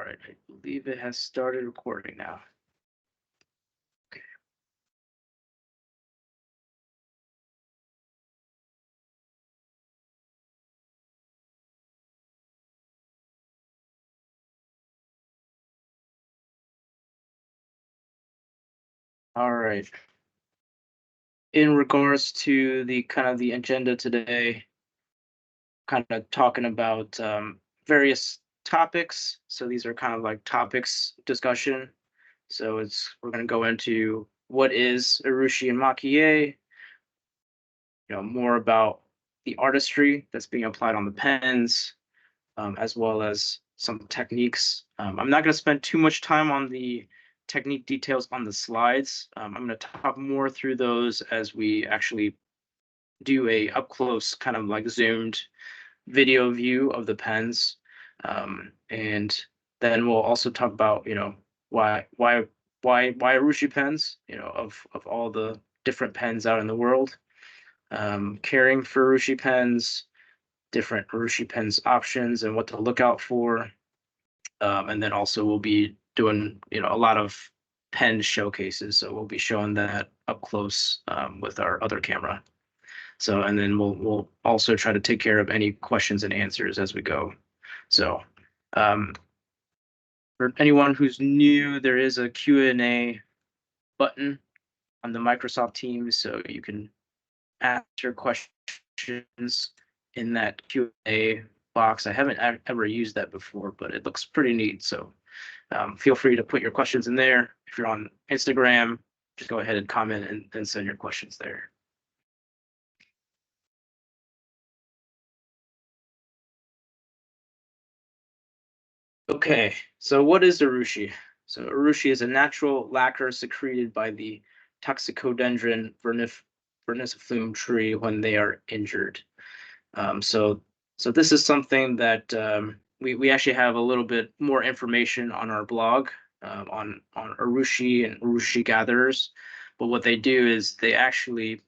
right, I believe it has started recording now. Okay. All right. In regards to the kind of the agenda today, kind of talking about various topics. So these are kind of like topics discussion. So we're going to go into what is Urushi and maki-e, more about the artistry that's being applied on the pens, as well as some techniques. I'm not going to spend too much time on the technique details on the slides. I'm going to talk more through those as we actually do a up close kind of like zoomed video view of the pens, and then we'll also talk about why Urushi pens, of all the different pens out in the world, caring for Urushi pens, different Urushi pens options, and what to look out for. And then also we'll be doing a lot of pen showcases, so we'll be showing that up close with our other camera. So, and then we'll also try to take care of any questions and answers as we go. So, for anyone who's new, there is a Q&A button on the Microsoft Teams, so you can ask your questions in that Q&A box. I haven't ever used that before, but it looks pretty neat. So feel free to put your questions in there. If you're on Instagram, just go ahead and comment and send your questions there. Okay, so what is urushi? So urushi is a natural lacquer secreted by the Toxicodendron verniciflume tree when they are injured. So this is something that we actually have a little bit more information on our blog on urushi and urushi gatherers. But what they do is they actually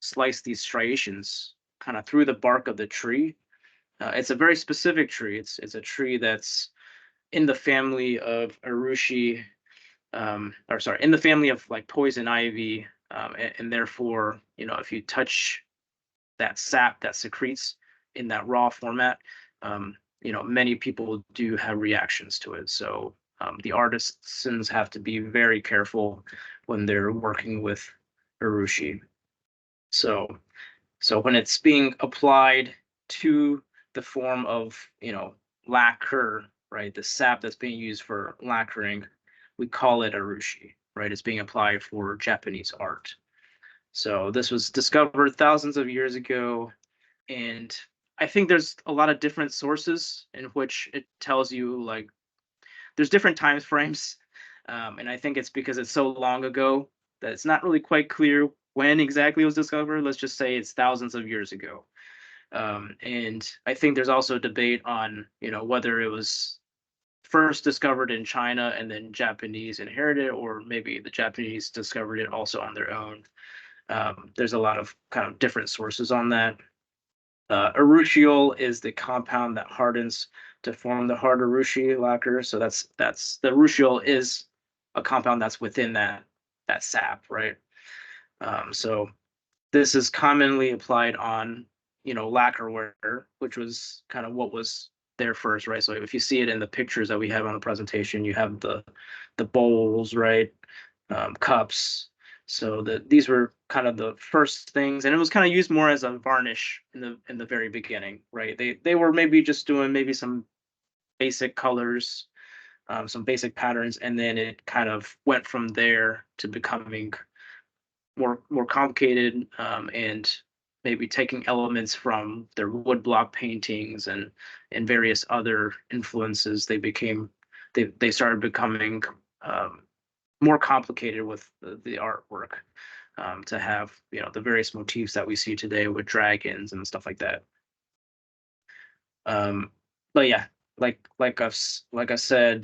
slice these striations kind of through the bark of the tree. It's a very specific tree. It's a tree that's in the family of Urushi, or sorry, in the family of like poison ivy, and therefore, if you touch that sap that secretes in that raw format, many people do have reactions to it. So the artisans have to be very careful when they're working with Urushi. So, so when it's being applied to the form of, lacquer, right? The sap that's being used for lacquering, we call it urushi, right? It's being applied for Japanese art. So this was discovered thousands of years ago, and I think there's a lot of different sources in which it tells you like there's different time frames, and I think it's because it's so long ago that it's not really quite clear when exactly it was discovered. Let's just say it's thousands of years ago. And I think there's also a debate on, whether it was first discovered in China and then Japanese inherited, or maybe the Japanese discovered it also on their own. There's a lot of kind of different sources on that. Urushiol is the compound that hardens to form the hard urushi lacquer. So that's the urushiol is a compound that's within that sap, right? So this is commonly applied on, lacquerware, which was kind of what was there first, right? So if you see it in the pictures that we have on the presentation, you have the bowls, right? Cups. So these were kind of the first things, and it was kind of used more as a varnish in the very beginning, right? They were maybe just doing maybe some basic colors, some basic patterns, and then it kind of went from there to becoming more complicated, and maybe taking elements from their woodblock paintings and various other influences. They started becoming more complicated with the artwork, to have the various motifs that we see today with dragons and stuff like that. But yeah, like I said,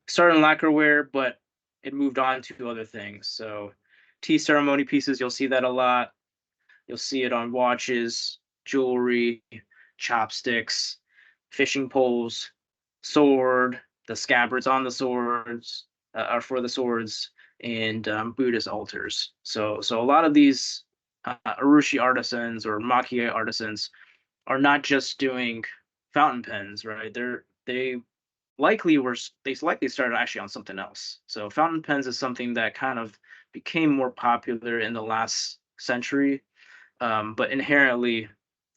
started in lacquerware, but it moved on to other things. So tea ceremony pieces, you'll see that a lot. You'll see it on watches, jewelry, chopsticks, fishing poles, sword, the scabbards on the swords are for the swords, and Buddhist altars. So a lot of these urushi artisans or maki-e artisans are not just doing fountain pens, right? They likely started actually on something else. So fountain pens is something that kind of became more popular in the last century, but inherently,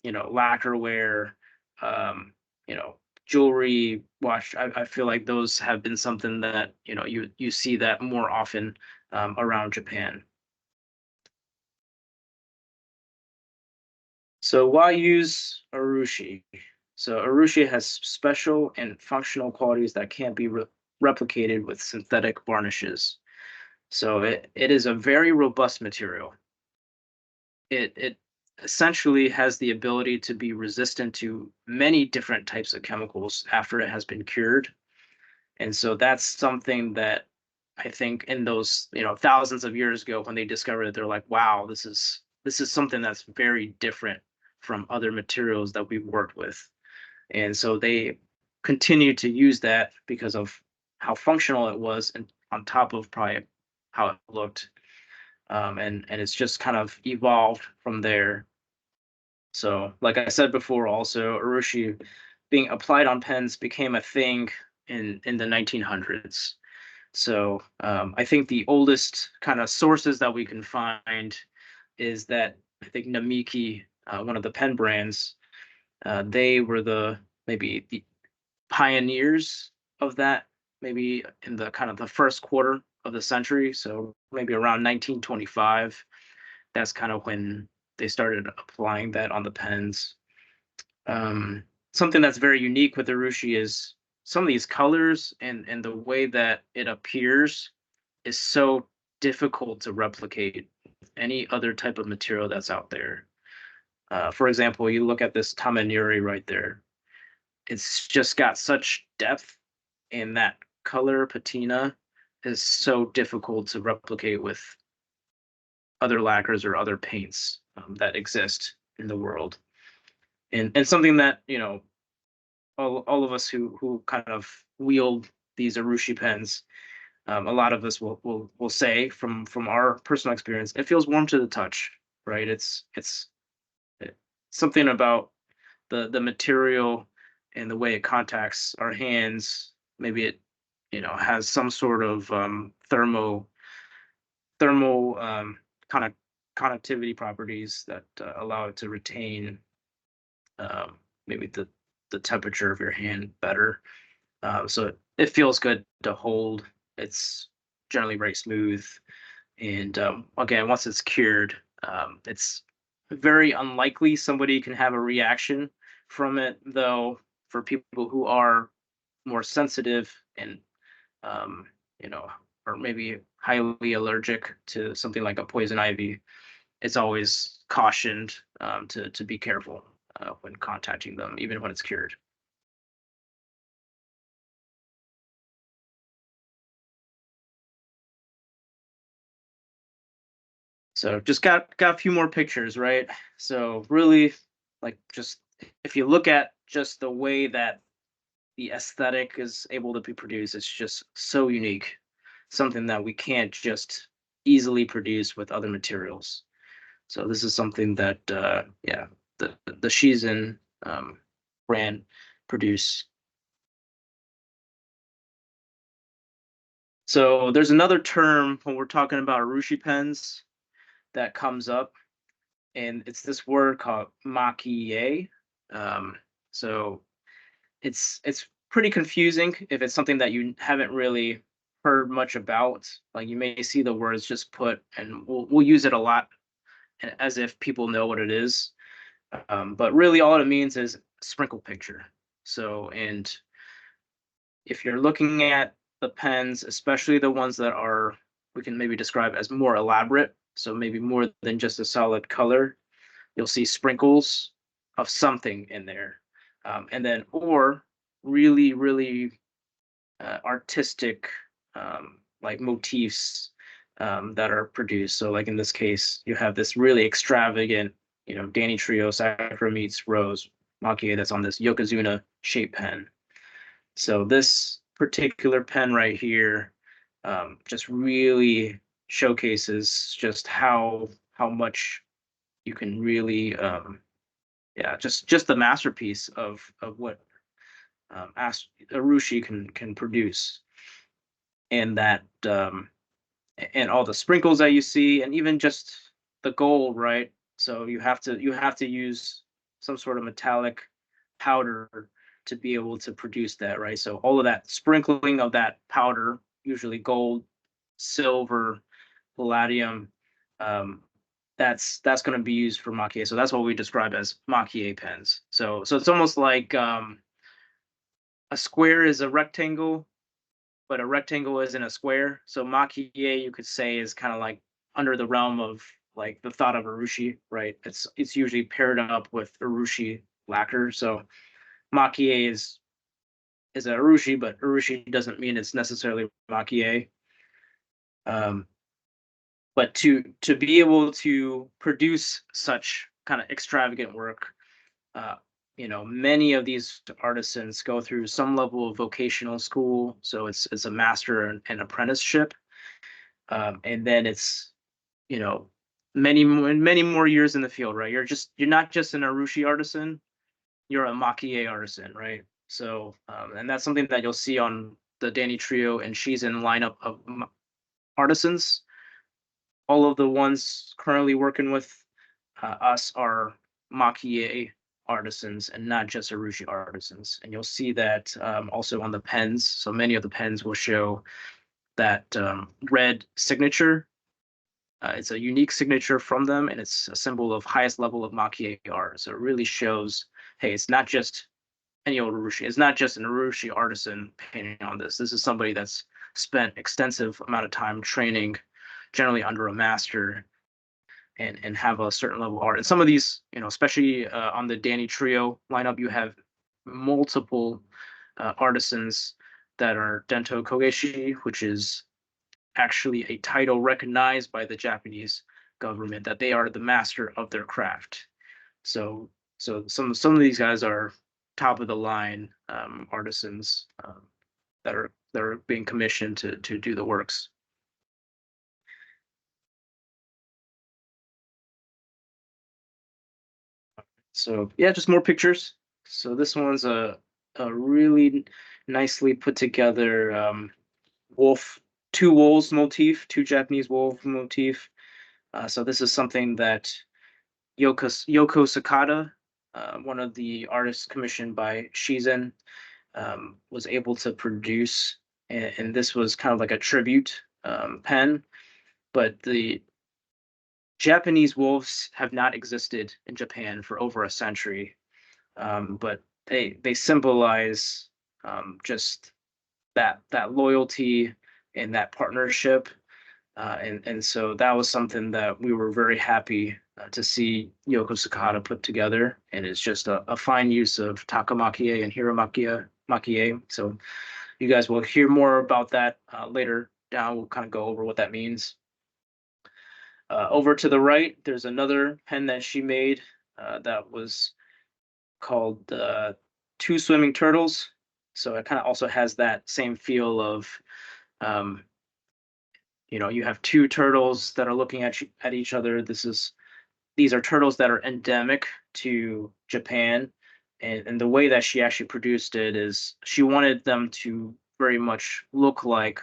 lacquerware, um, you know, jewelry, watch. I feel like those have been something that you see that more often around Japan. So why use urushi? So urushi has special and functional qualities that can't be replicated with synthetic varnishes. So it is a very robust material. It essentially has the ability to be resistant to many different types of chemicals after it has been cured. And so that's something that I think in those, thousands of years ago when they discovered it, they're like, wow, this is something that's very different from other materials that we've worked with. And so they continued to use that because of how functional it was, and on top of probably how it looked. And it's just kind of evolved from there. So, like I said before, also urushi being applied on pens became a thing in the 1900s. So I think the oldest kind of sources that we can find is that I think Namiki, one of the pen brands, they were maybe the pioneers of that, maybe in the kind of the first quarter of the century. So maybe around 1925, that's kind of when they started applying that on the pens. Um, Something that's very unique with urushi is some of these colors and the way that it appears is so difficult to replicate with any other type of material that's out there. For example, you look at this tamanuri right there. It's just got such depth, and that color patina is so difficult to replicate with other lacquers or other paints that exist in the world. And something that all of us who kind of wield these urushi pens, a lot of us will say from our personal experience, it feels warm to the touch, right? It's something about the material and the way it contacts our hands. Maybe it has some sort of thermal kind of conductivity properties that allow it to retain maybe the temperature of your hand better. So it feels good to hold. It's generally very smooth. And again, once it's cured, it's very unlikely somebody can have a reaction from it, though, for people who are more sensitive and, um, you know, or maybe highly allergic to something like a poison ivy, it's always cautioned to be careful when contacting them, even when it's cured. So just got a few more pictures, right? So really, like, just if you look at just the way that the aesthetic is able to be produced, it's just so unique. Something that we can't just easily produce with other materials. So this is something that yeah, the Shizen brand produce. So there's another term when we're talking about Urushi pens that comes up, and it's this word called maki-e. Um, so it's pretty confusing if it's something that you haven't really heard much about. Like, you may see the words just put, and we'll use it a lot as if people know what it is. But really, all it means is sprinkle picture. So, and if you're looking at the pens, especially the ones that are, we can maybe describe as more elaborate, so maybe more than just a solid color, you'll see sprinkles of something in there. And then, or really, really artistic, like motifs that are produced. So, like in this case, you have this really extravagant, Danny Trio Sakura meets Rose maki that's on this Yokozuna shape pen. So this particular pen right here just really showcases just how much you can really yeah, just the masterpiece of what Urushi can produce, and that and all the sprinkles that you see, and even just the gold, right? So you have to use some sort of metallic powder to be able to produce that, right? So all of that sprinkling of that powder, usually gold, silver, palladium, um, that's going to be used for maki-e. So that's what we describe as maki-e pens. So it's almost like a square is a rectangle, but a rectangle isn't a square. So maki-e, you could say, is kind of like under the realm of like the thought of urushi, right? It's usually paired up with urushi lacquer. So maki-e is a urushi, but urushi doesn't mean it's necessarily maki-e. Um, but to be able to produce such kind of extravagant work, uh, many of these artisans go through some level of vocational school, so it's a master and apprenticeship, and then it's you know many more years in the field, right? You're not just an Urushi artisan, you're a maki-e artisan, right? So and that's something that you'll see on the Danny Trio and Shizen lineup of artisans. All of the ones currently working with us are maki-e artisans and not just Urushi artisans. And you'll see that also on the pens. So many of the pens will show that red signature. It's a unique signature from them, and it's a symbol of highest level of maki-e art. So it really shows, hey, it's not just any old Urushi. It's not just an Urushi artisan painting on this. This is somebody that's spent extensive amount of time training, generally under a master, and have a certain level of art. And some of these, especially on the Danny Trio lineup, you have multiple artisans that are Dento Kogeshi, which is actually a title recognized by the Japanese government that they are the master of their craft. So some of these guys are top of the line artisans that are being commissioned to do the works. So yeah, just more pictures. So this one's a really nicely put together wolf, two wolves motif, two Japanese wolf motif. So this is something that Yoko Sakata, one of the artists commissioned by Shizen, was able to produce, and this was kind of like a tribute pen. But the Japanese wolves have not existed in Japan for over a century, but they symbolize just that loyalty and that partnership, and so that was something that we were very happy to see Yoko Sakata put together, and it's just a fine use of takamaki and maki-e. So you guys will hear more about that later down. We'll kind of go over what that means. Over to the right, there's another pen that she made that was called Two Swimming Turtles. So it kind of also has that same feel of, um, you have two turtles that are looking at each other. These are turtles that are endemic to Japan, and the way that she actually produced it is she wanted them to very much look like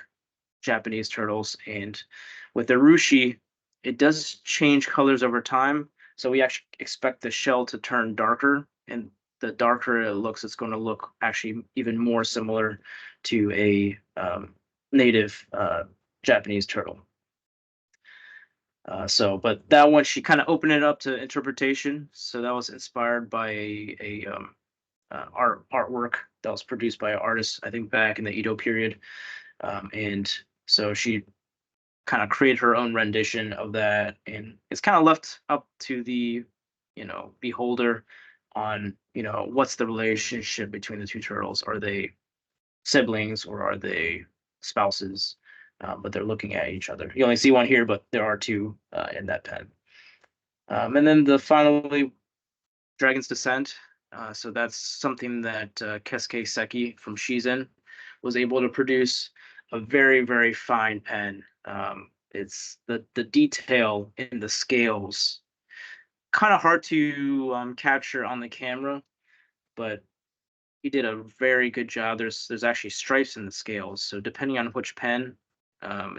Japanese turtles. And with the Rushi, it does change colors over time. So we actually expect the shell to turn darker, and the darker it looks, it's going to look actually even more similar to a native Japanese turtle. But that one, she kind of opened it up to interpretation. So that was inspired by a artwork that was produced by an artist, I think back in the Edo period. And so she kind of create her own rendition of that, and it's kind of left up to the beholder on what's the relationship between the two turtles. Are they siblings or are they spouses? But they're looking at each other. You only see one here, but there are two in that pen. And then the finally, Dragon's Descent. So that's something that Keisuke Seki from Shizen was able to produce a very, very fine pen. It's the detail in the scales, kind of hard to capture on the camera, but he did a very good job. There's actually stripes in the scales, so depending on which pen,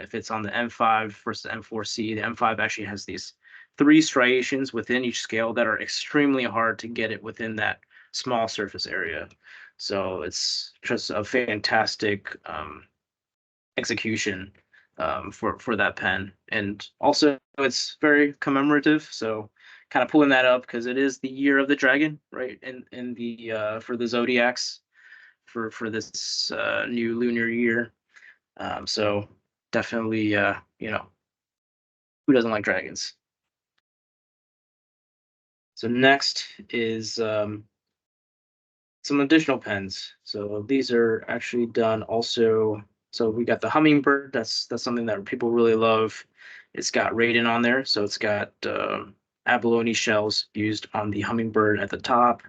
if it's on the M5 versus the M4C, the M5 actually has these three striations within each scale that are extremely hard to get it within that small surface area. So it's just a fantastic execution for that pen, and also it's very commemorative. So kind of pulling that up because it is the year of the dragon, right? In the for the zodiacs for this new lunar year. So definitely, who doesn't like dragons? So next is some additional pens. So these are actually done also. So we got the hummingbird. That's something that people really love. It's got raden on there, so it's got abalone shells used on the hummingbird at the top,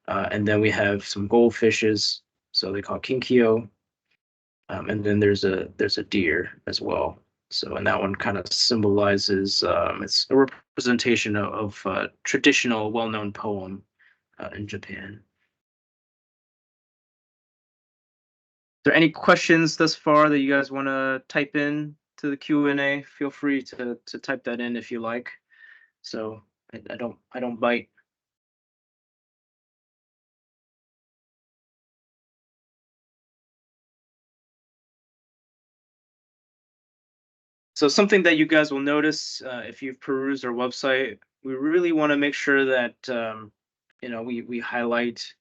and then we have some goldfishes. So they call kinkyo, and then there's a deer as well. So and that one kind of symbolizes it's a representation of a traditional, well-known poem in Japan. There any questions thus far that you guys want to type in to the Q&A? Feel free to type that in if you like. So I don't bite. So something that you guys will notice if you've perused our website, we really want to make sure that we highlight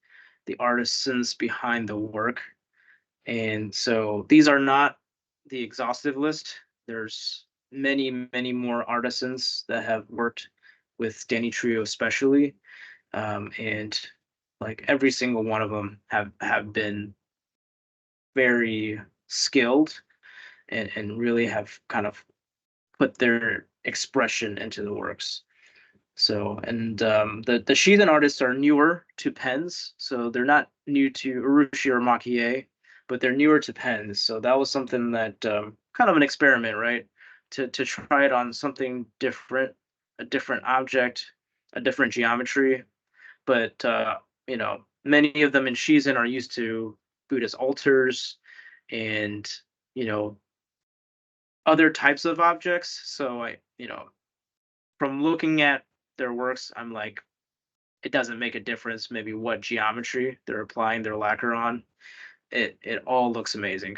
the artisans behind the work. And so these are not the exhaustive list. There's many, many more artisans that have worked with Danny Trio especially. And like every single one of them have been very skilled and really have kind of put their expression into the works. So, and the Shizen artists are newer to pens, so they're not new to Urushi or maki-e, but they're newer to pens. So that was something that kind of an experiment, right? To try it on something different, a different object, a different geometry. But many of them in Shizen are used to Buddhist altars and you know other types of objects. So from looking at their works, I'm like, it doesn't make a difference maybe what geometry they're applying their lacquer on. It all looks amazing.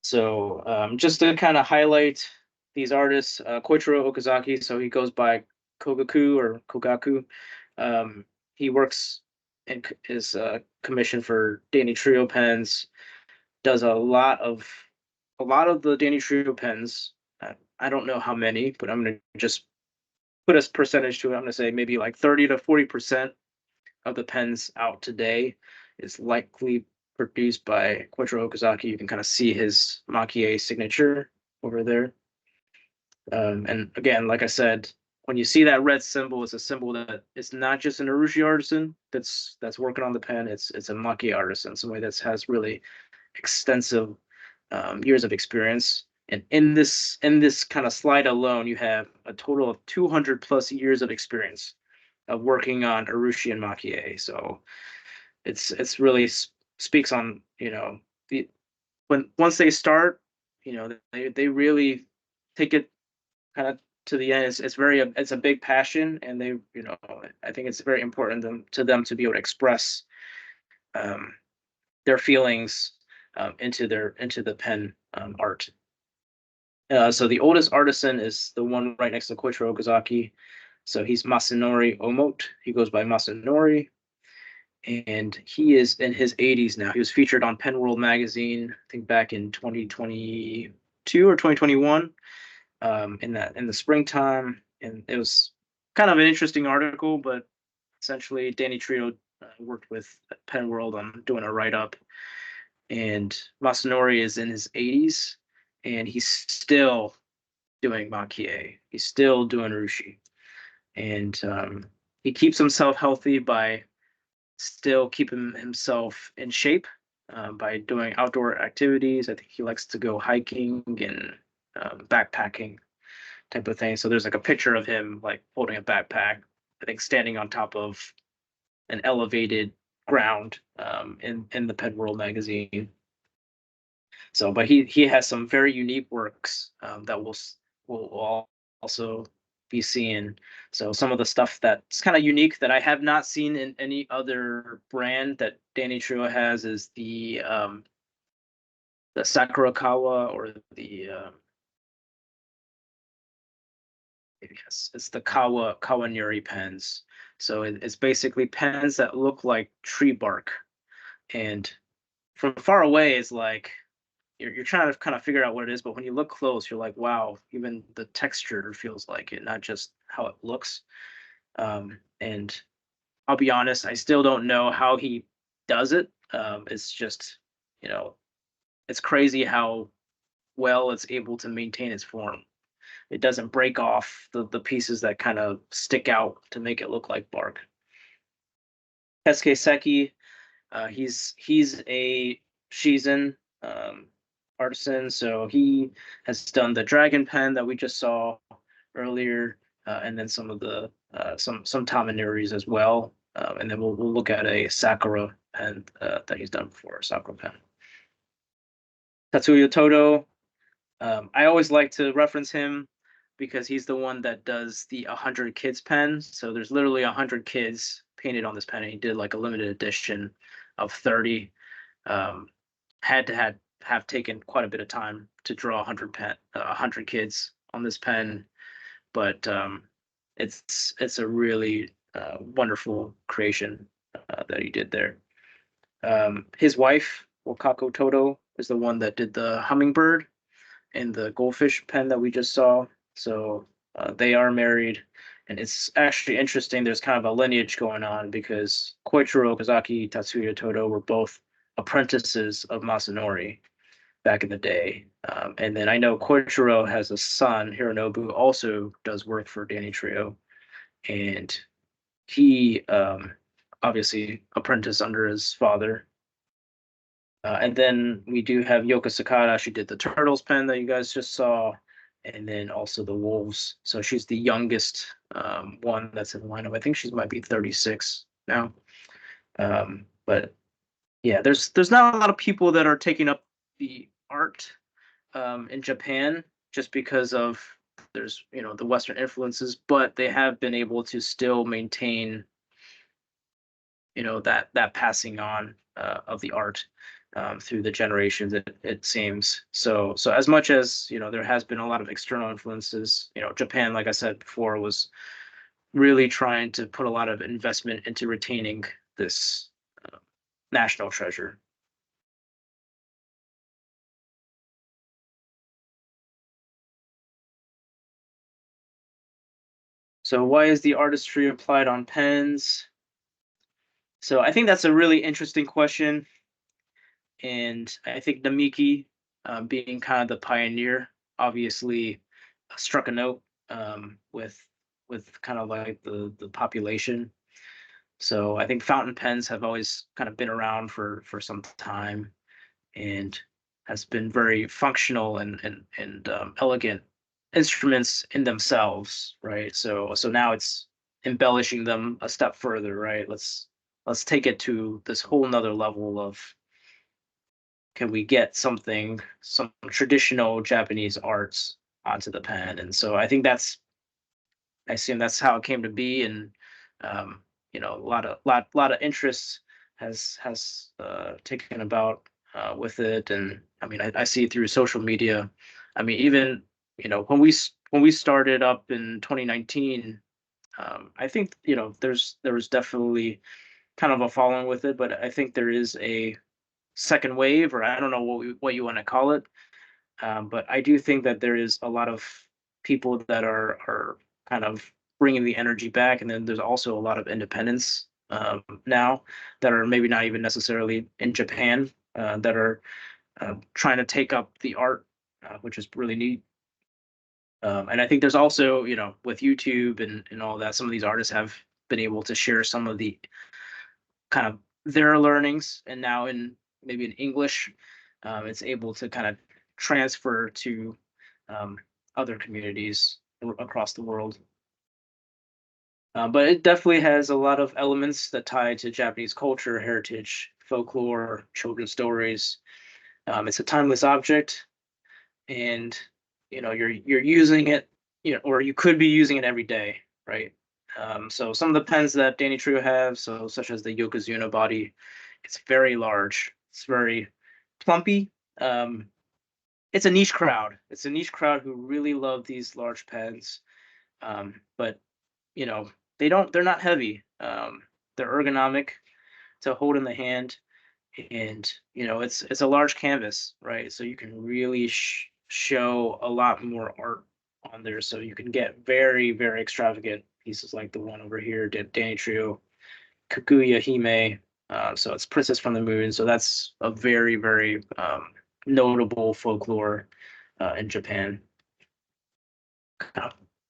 So just to kind of highlight these artists, Koichiro Okazaki, so he goes by Kogaku or Kogaku. He works and is commissioned for Danny Trio pens. Does a lot of the Danny Trio pens. I don't know how many, but I'm gonna just put a percentage to it. I'm gonna say maybe like 30 to 40% of the pens out today is likely produced by Koichiro Okazaki. You can kind of see his maki-e signature over there. And again, like I said, when you see that red symbol, it's a symbol that it's not just an Urushi artisan that's working on the pen. It's a maki artisan, somebody that has really extensive years of experience. And in this kind of slide alone, you have a total of 200 plus years of experience of working on Urushi and maki-e. So it's really speaks on the when once they start, they really take it kind of to the end. It's a big passion, and they I think it's very important to them to be able to express um, their feelings into the pen art. So the oldest artisan is the one right next to Koichiro Okazaki. So he's Masanori Omote. He goes by Masanori, and he is in his 80s now. He was featured on Pen World magazine, I think back in 2022 or 2021, in the springtime, and it was kind of an interesting article. But essentially, Danny Trio worked with Pen World on doing a write up, and Masanori is in his 80s, and he's still doing maki-e. He's still doing rushi, and he keeps himself healthy by still keep himself in shape by doing outdoor activities. I think he likes to go hiking and backpacking type of thing. So there's like a picture of him like holding a backpack, I think standing on top of an elevated ground in the Pen World magazine. So, but he has some very unique works that will also be seen. So some of the stuff that's kind of unique that I have not seen in any other brand that Danny Trio has is the Sakurakawa or the yes, it's the Kawanuri pens. So it's basically pens that look like tree bark, and from far away, it's like you're trying to kind of figure out what it is, but when you look close, you're like, wow, even the texture feels like it, not just how it looks. And I'll be honest, I still don't know how he does it. It's just, you know, it's crazy how well it's able to maintain its form. It doesn't break off the pieces that kind of stick out to make it look like bark. Keisuke Seki, he's a Shizen artisan, so he has done the dragon pen that we just saw earlier, and then some of the some Tamanuris as well, and then we'll look at a Sakura pen that he's done before, Sakura pen. Tatsuya Todo, I always like to reference him because he's the one that does the 100 kids pen. So there's literally 100 kids painted on this pen, and he did like a limited edition of 30. Had to have taken quite a bit of time to draw 100 kids on this pen, but it's a really wonderful creation that he did there. His wife, Wakako Toto, is the one that did the hummingbird and the goldfish pen that we just saw. So they are married, and it's actually interesting. There's kind of a lineage going on because Koichiro Okazaki, Tatsuya Todo were both apprentices of Masanori back in the day. And then I know Koichiro has a son, Hironobu, also does work for Danny Trio, and he obviously apprenticed under his father. And then we do have Yoko Sakata. She did the Turtles pen that you guys just saw, and then also the Wolves. So she's the youngest one that's in the lineup. I think she might be 36 now. But yeah, there's not a lot of people that are taking up the art in Japan just because of there's the Western influences, but they have been able to still maintain that passing on of the art through the generations. It seems so as much as there has been a lot of external influences. Japan, like I said before, was really trying to put a lot of investment into retaining this national treasure. So why is the artistry applied on pens? So I think that's a really interesting question, and I think Namiki, being kind of the pioneer, obviously struck a note with kind of like the population. So I think fountain pens have always kind of been around for some time, and has been very functional and elegant instruments in themselves, right? So now it's embellishing them a step further, right? Let's take it to this whole nother level of, can we get some traditional Japanese arts onto the pen? And so I think I assume that's how it came to be, and a lot of interest has taken about with it, and I mean I see it through social media. I mean even when we started up in 2019, I think there was definitely kind of a following with it, but I think there is a second wave, or I don't know what you want to call it. But I do think that there is a lot of people that are kind of bringing the energy back, and then there's also a lot of independents now that are maybe not even necessarily in Japan, that are trying to take up the art, which is really neat. And I think there's also, with YouTube and all that, some of these artists have been able to share some of the kind of their learnings, and now in maybe in English, it's able to kind of transfer to um, other communities across the world. But it definitely has a lot of elements that tie to Japanese culture, heritage, folklore, children's stories. It's a timeless object, and you're using it, or you could be using it every day, right? So some of the pens that Danny Trio have, so such as the Yokozuna body, it's very large, it's very plumpy. Um, it's a niche crowd. It's a niche crowd who really love these large pens. But you know, they're not heavy. They're ergonomic to hold in the hand, and it's a large canvas, right? So you can really show a lot more art on there. So you can get very, very extravagant pieces like the one over here, Danny Trio, Kaguya Hime. So it's Princess from the Moon. So that's a very, very notable folklore in Japan.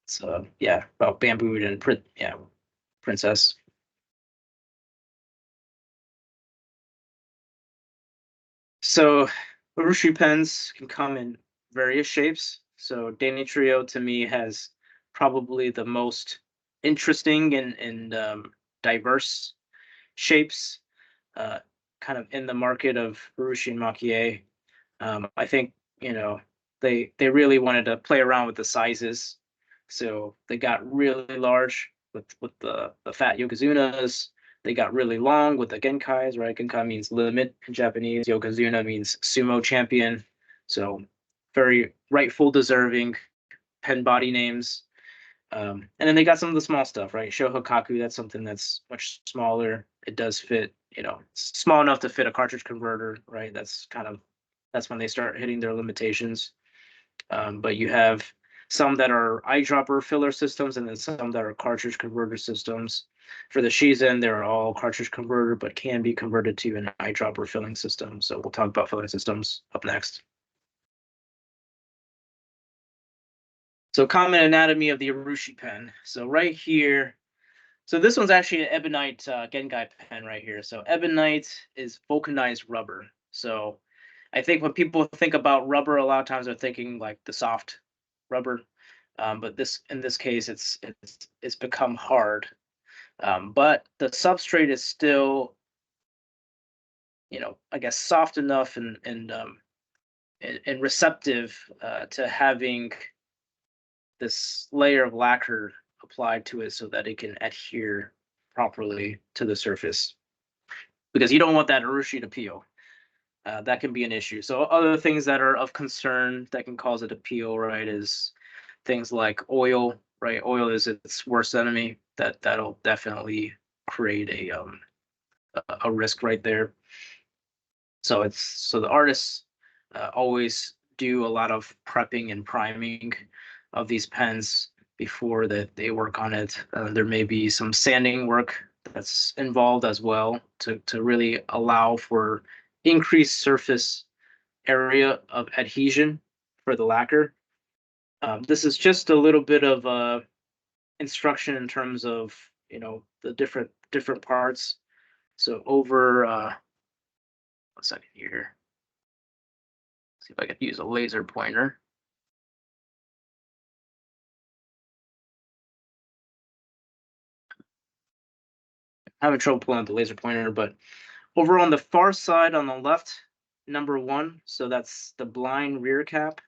So yeah, about bamboo and yeah, princess. So Urushi pens can come in various shapes. So Danny Trio to me has probably the most interesting and diverse shapes, uh, kind of in the market of Urushi and maki-e. I think they really wanted to play around with the sizes, so they got really large with the fat yokozunas. They got really long with the genkais, right? Genkai means limit in Japanese. Yokozuna means sumo champion. So very rightful, deserving pen body names. And then they got some of the small stuff, right? Shohokaku, that's something that's much smaller. It does fit, small enough to fit a cartridge converter, right? That's when they start hitting their limitations. But you have some that are eyedropper filler systems, and then some that are cartridge converter systems. For the Shizen, they're all cartridge converter, but can be converted to an eyedropper filling system. So we'll talk about filling systems up next. So common anatomy of the Urushi pen. So right here, so this one's actually an ebonite Gengai pen right here. So ebonite is vulcanized rubber. So I think when people think about rubber, a lot of times they're thinking like the soft rubber. But in this case, it's become hard. But the substrate is still, I guess soft enough and receptive to having this layer of lacquer applied to it so that it can adhere properly to the surface. Because you don't want that urushi to peel. That can be an issue. So other things that are of concern that can cause it to peel, right, is things like oil, right? Oil is its worst enemy. That'll definitely create a risk right there. So the artists always do a lot of prepping and priming of these pens before that they work on it. There may be some sanding work that's involved as well to really allow for increased surface area of adhesion for the lacquer. This is just a little bit of instruction in terms of the different parts. So over 1 second here. See if I could use a laser pointer. I'm having trouble pulling out the laser pointer, but over on the far side on the left, number 1, so that's the blind rear cap.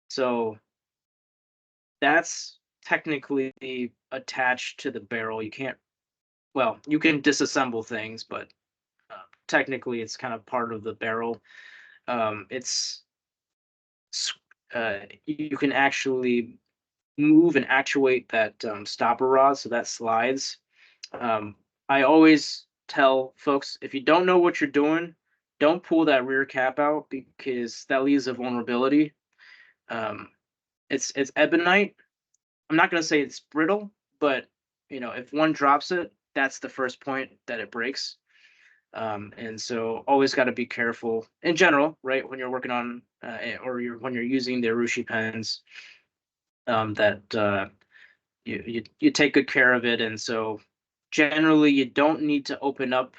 So that's technically attached to the barrel. You can't, well, you can disassemble things, but technically it's kind of part of the barrel. It's you can actually move and actuate that stopper rod, so that slides. I always tell folks, if you don't know what you're doing, don't pull that rear cap out because that leaves a vulnerability. Um, it's ebonite. I'm not gonna say it's brittle, but if one drops it, that's the first point that it breaks. And so always got to be careful in general, right? When you're working on when you're using the Urushi pens, that you take good care of it. And so generally, you don't need to open up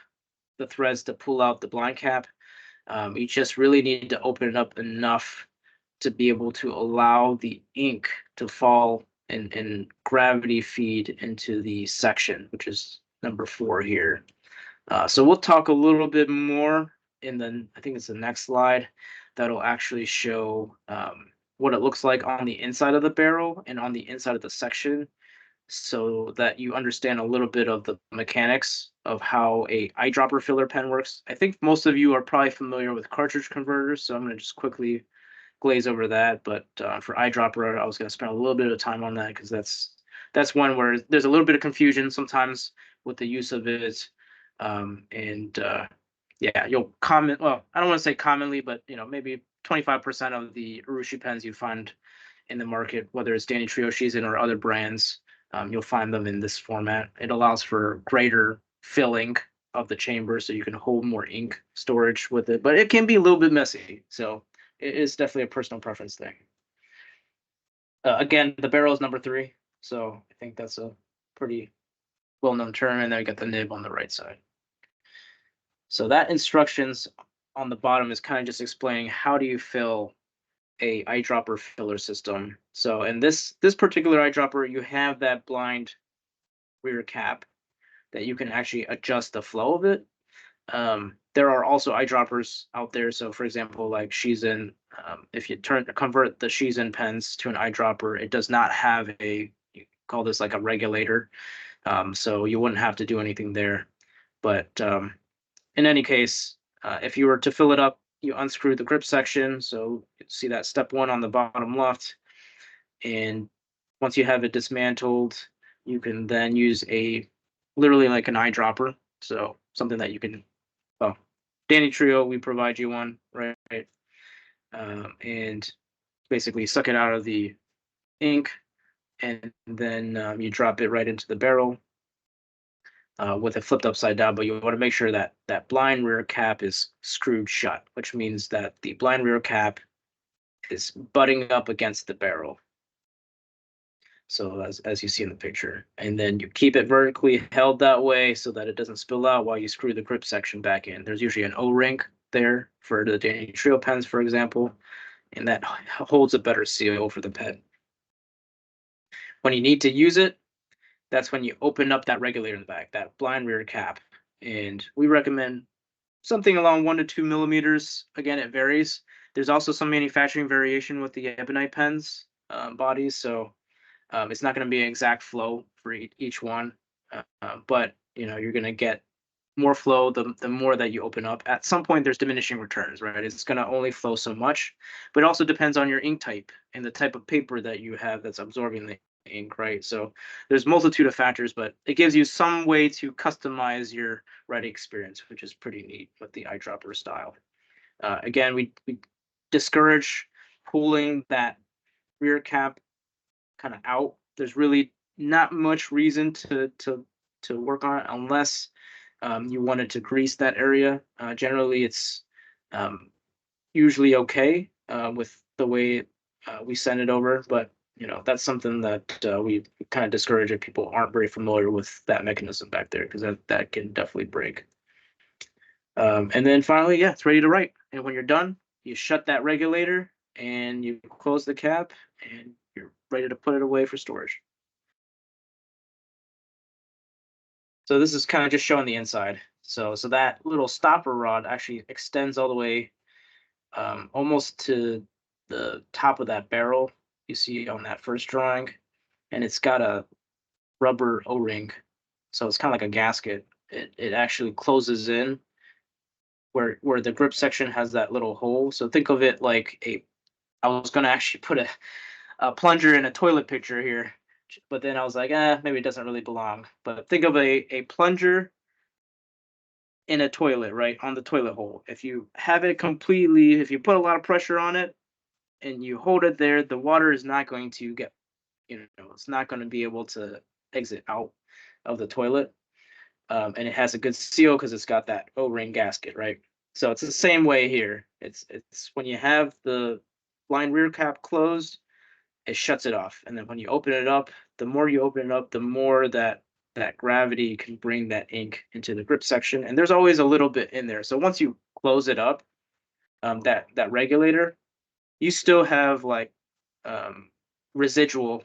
the threads to pull out the blind cap. You just really need to open it up enough to be able to allow the ink to fall and gravity feed into the section, which is number 4 here. So we'll talk a little bit more in the, I think it's the next slide, that'll actually show what it looks like on the inside of the barrel and on the inside of the section, so that you understand a little bit of the mechanics of how a eyedropper filler pen works. I think most of you are probably familiar with cartridge converters, so I'm going to just quickly glaze over that. But for eyedropper, I was going to spend a little bit of time on that because that's one where there's a little bit of confusion sometimes with the use of it. Yeah, you'll comment. Well, I don't want to say commonly, but maybe 25% of the Urushi pens you find in the market, whether it's Danny Trio Shizen or other brands, you'll find them in this format. It allows for greater filling of the chamber, so you can hold more ink storage with it, but it can be a little bit messy. So it is definitely a personal preference thing. Again, the barrel is number 3, so I think that's a pretty well-known term. And then we got the nib on the right side. So that instructions on the bottom is kind of just explaining how do you fill a eyedropper filler system. So in this particular eyedropper, you have that blind rear cap that you can actually adjust the flow of it. There are also eyedroppers out there. So for example, like Shizen, if you convert the Shizen pens to an eyedropper, it does not have you call this like a regulator. So you wouldn't have to do anything there. But in any case, if you were to fill it up, you unscrew the grip section. So you see that step 1 on the bottom left. And once you have it dismantled, you can then use literally like an eyedropper. So something that you can, well, Danny Trio, we provide you one, right? And basically suck it out of the ink, and then you drop it right into the barrel with it flipped upside down. But you want to make sure that that blind rear cap is screwed shut, which means that the blind rear cap is butting up against the barrel. So as you see in the picture, and then you keep it vertically held that way so that it doesn't spill out while you screw the grip section back in. There's usually an O-ring there for the Danny Trio pens, for example, and that holds a better seal for the pen. When you need to use it, that's when you open up that regulator in the back, that blind rear cap. And we recommend something along 1 to 2 millimeters. Again, it varies. There's also some manufacturing variation with the ebonite pens bodies, so it's not going to be an exact flow for each one, but you're going to get more flow the more that you open up. At some point, there's diminishing returns, right? It's going to only flow so much, but it also depends on your ink type and the type of paper that you have that's absorbing the ink, right? So there's multitude of factors, but it gives you some way to customize your writing experience, which is pretty neat with the eyedropper style. Again, we discourage pulling that rear cap kind of out. There's really not much reason to work on it unless you wanted to grease that area. Generally, it's usually okay with the way we send it over, but that's something that we kind of discourage if people aren't very familiar with that mechanism back there, because that can definitely break. And then finally, yeah, it's ready to write. And when you're done, you shut that regulator and you close the cap, and you're ready to put it away for storage. So this is kind of just showing the inside. So that little stopper rod actually extends all the way almost to the top of that barrel you see on that first drawing, and it's got a rubber O-ring, so it's kind of like a gasket. It actually closes in where the grip section has that little hole. So think of it like I was going to actually put a plunger in a toilet picture here, but then I was like, maybe it doesn't really belong. But think of a plunger in a toilet, right, on the toilet hole. If you have it completely, if you put a lot of pressure on it and you hold it there, the water is not going to get, it's not going to be able to exit out of the toilet. And it has a good seal because it's got that O-ring gasket, right? So it's the same way here. It's when you have the blind rear cap closed, it shuts it off. And then when you open it up, the more you open it up, the more that that gravity can bring that ink into the grip section, and there's always a little bit in there. So once you close it up, that regulator, you still have like um, residual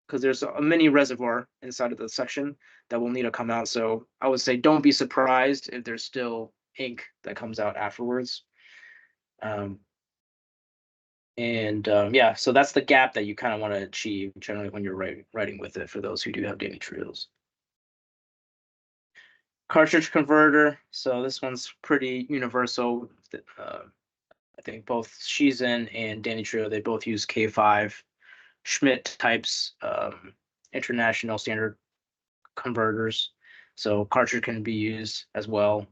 because there's a mini reservoir inside of the section that will need to come out. So I would say don't be surprised if there's still ink that comes out afterwards. Um, yeah, so that's the gap that you kind of want to achieve generally when you're writing with it for those who do have daily trios. Cartridge converter. So this one's pretty universal. I think both Shizen and Danny Trio, they both use K5 Schmidt types, international standard converters. So cartridge can be used as well.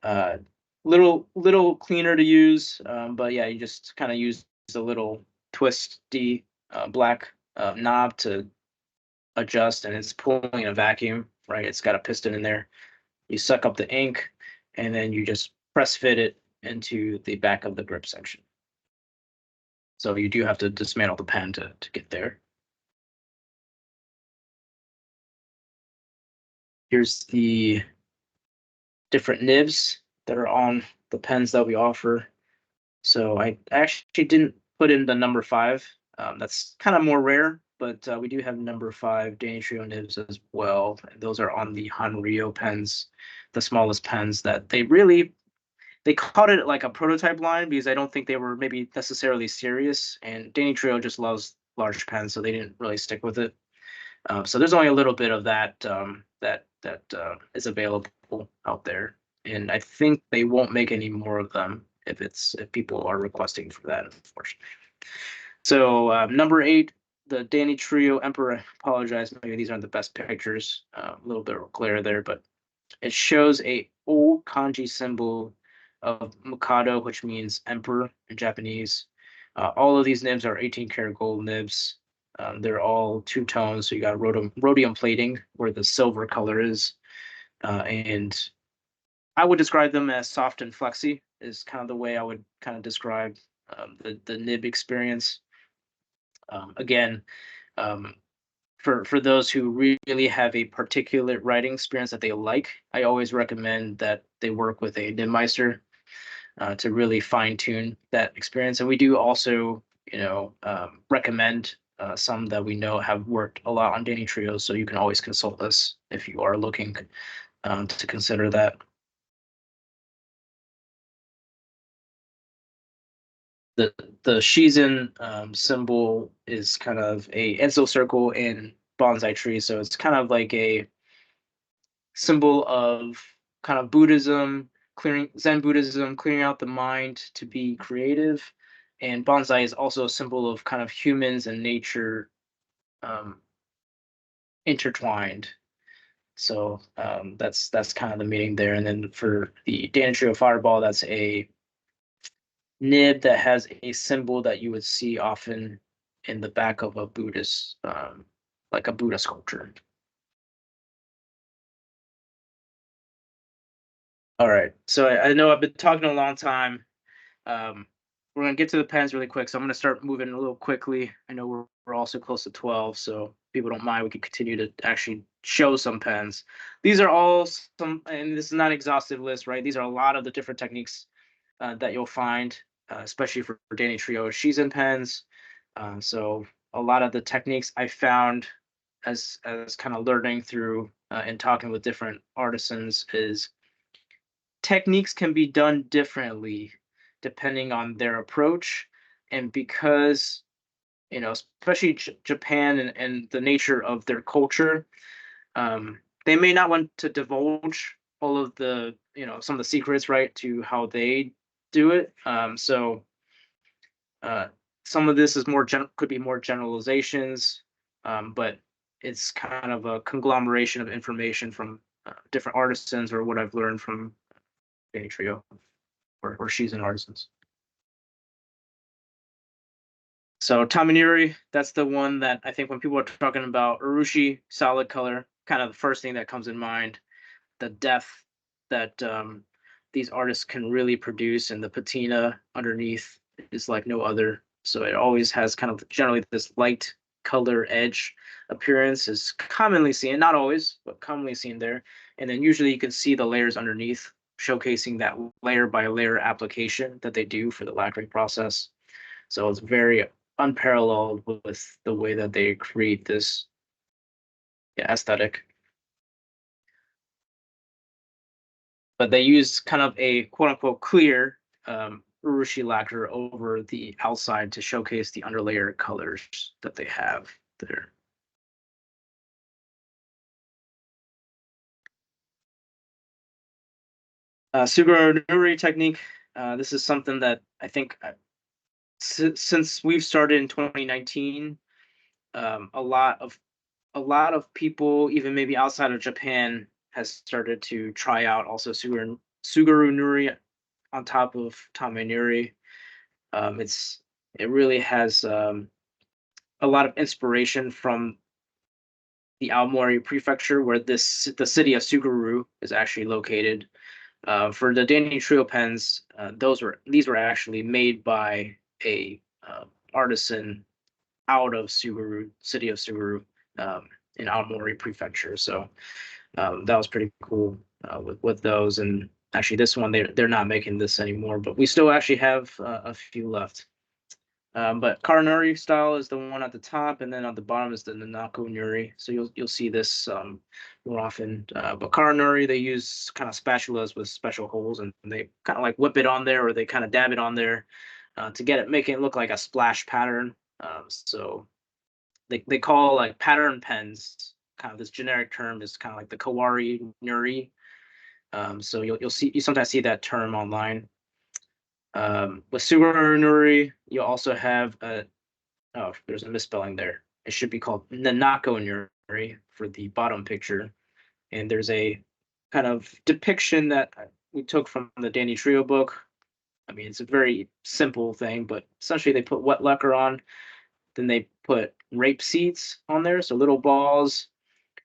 Uh, little cleaner to use, but yeah, you just kind of use the little twisty black knob to adjust, and it's pulling a vacuum, right? It's got a piston in there. You suck up the ink, and then you just press fit it into the back of the grip section. So you do have to dismantle the pen to get there. Here's the different nibs that are on the pens that we offer. So I actually didn't put in the number 5. That's kind of more rare, but we do have number 5 Danny Trio nibs as well. And those are on the Hanryo pens, the smallest pens that they called it like a prototype line because I don't think they were maybe necessarily serious. And Danny Trio just loves large pens, so they didn't really stick with it. So there's only a little bit of that that is available out there, and I think they won't make any more of them if people are requesting for that, unfortunately. So number 8, the Danny Trio Emperor. I apologize, maybe these aren't the best pictures. A little bit of glare there, but it shows a old kanji symbol of Mikado, which means emperor in Japanese. All of these nibs are 18 karat gold nibs. They're all two tones, so you got rhodium plating where the silver color is, and I would describe them as soft and flexy. Is kind of the way I would kind of describe the nib experience. Again, um, for those who really have a particular writing experience that they like, I always recommend that they work with a nibmeister to really fine tune that experience. And we do also, recommend some that we know have worked a lot on Danny Trios, so you can always consult us if you are looking to consider that. The Shizen symbol is kind of a Enso circle in bonsai tree, so it's kind of like a symbol of kind of Buddhism, clearing Zen Buddhism, clearing out the mind to be creative. And bonsai is also a symbol of kind of humans and nature um, intertwined. So that's kind of the meaning there. And then for the Danny Trio Fireball, that's a nib that has a symbol that you would see often in the back of a Buddhist, like a Buddha sculpture. All right, so I know I've been talking a long time. We're gonna get to the pens really quick, so I'm gonna start moving a little quickly. I know we're also close to 12, so if people don't mind, we can continue to actually show some pens. These are all some, and this is not an exhaustive list, right? These are a lot of the different techniques that you'll find, especially for Danny Trio Shizen pens. So a lot of the techniques I found as kind of learning through and talking with different artisans is techniques can be done differently depending on their approach. And because, especially Japan and the nature of their culture, they may not want to divulge all of the, some of the secrets, right, to how they do it. So uh, some of this is could be more generalizations, but it's kind of a conglomeration of information from different artisans or what I've learned from Danny Trio or she's an artisans. So Tamaniri, that's the one that I think when people are talking about Urushi solid color, kind of the first thing that comes in mind, the depth that these artists can really produce, and the patina underneath is like no other. So it always has kind of generally this light color edge appearance is commonly seen, not always, but commonly seen there. And then usually you can see the layers underneath, showcasing that layer by layer application that they do for the lacquering process. So it's very unparalleled with the way that they create this, yeah, aesthetic. But they use kind of a quote unquote clear urushi lacquer over the outside to showcase the underlayer colors that they have there. Suguro Nuri technique. This is something that I think since we've started in 2019, a lot of people, even maybe outside of Japan, has started to try out also Suguru Nuri on top of Tame Nuri. It really has a lot of inspiration from the Aomori Prefecture, where the city of Suguru is actually located. For the Danny Trio pens, these were actually made by a artisan out of Suguru, city of Suguru, in Aomori Prefecture. So that was pretty cool with those. And actually, this one they're not making this anymore, but we still actually have a few left. But Karanuri style is the one at the top, and then on the bottom is the Nanako Nuri. So you'll see this more often. But Karanuri, they use kind of spatulas with special holes, and they kind of like whip it on there, or they kind of dab it on there to make it look like a splash pattern. So they call like pattern pens, kind of this generic term is kind of like the Kawari Nuri. So you sometimes see that term online. With Suguru Nuri, you also have oh, there's a misspelling there. It should be called Nanako Nuri for the bottom picture. And there's a kind of depiction that we took from the Danny Trio book. I mean, it's a very simple thing, but essentially they put wet lacquer on, then they put rape seeds on there, so little balls,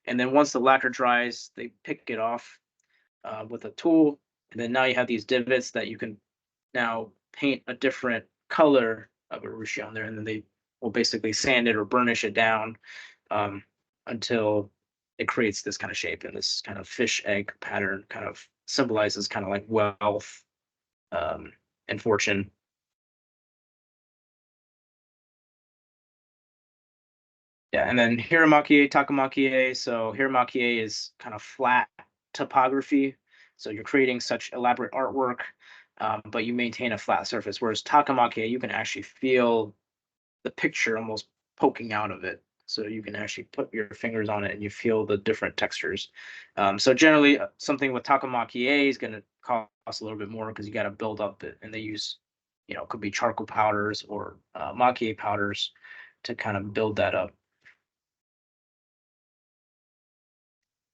and then once the lacquer dries, they pick it off with a tool, and then now you have these divots that you can now paint a different color of urushi on there, and then they will basically sand it or burnish it down um, until it creates this kind of shape, and this kind of fish egg pattern kind of symbolizes kind of like wealth um, and fortune. Yeah, and then Hiramaki-e, Takamaki-e. So Hiramaki-e is kind of flat topography. So you're creating such elaborate artwork, but you maintain a flat surface. Whereas Takamaki-e, you can actually feel the picture almost poking out of it. So you can actually put your fingers on it and you feel the different textures. So generally, something with Takamaki-e is going to cost a little bit more because you got to build up it, and they use, it could be charcoal powders or maki-e powders to kind of build that up.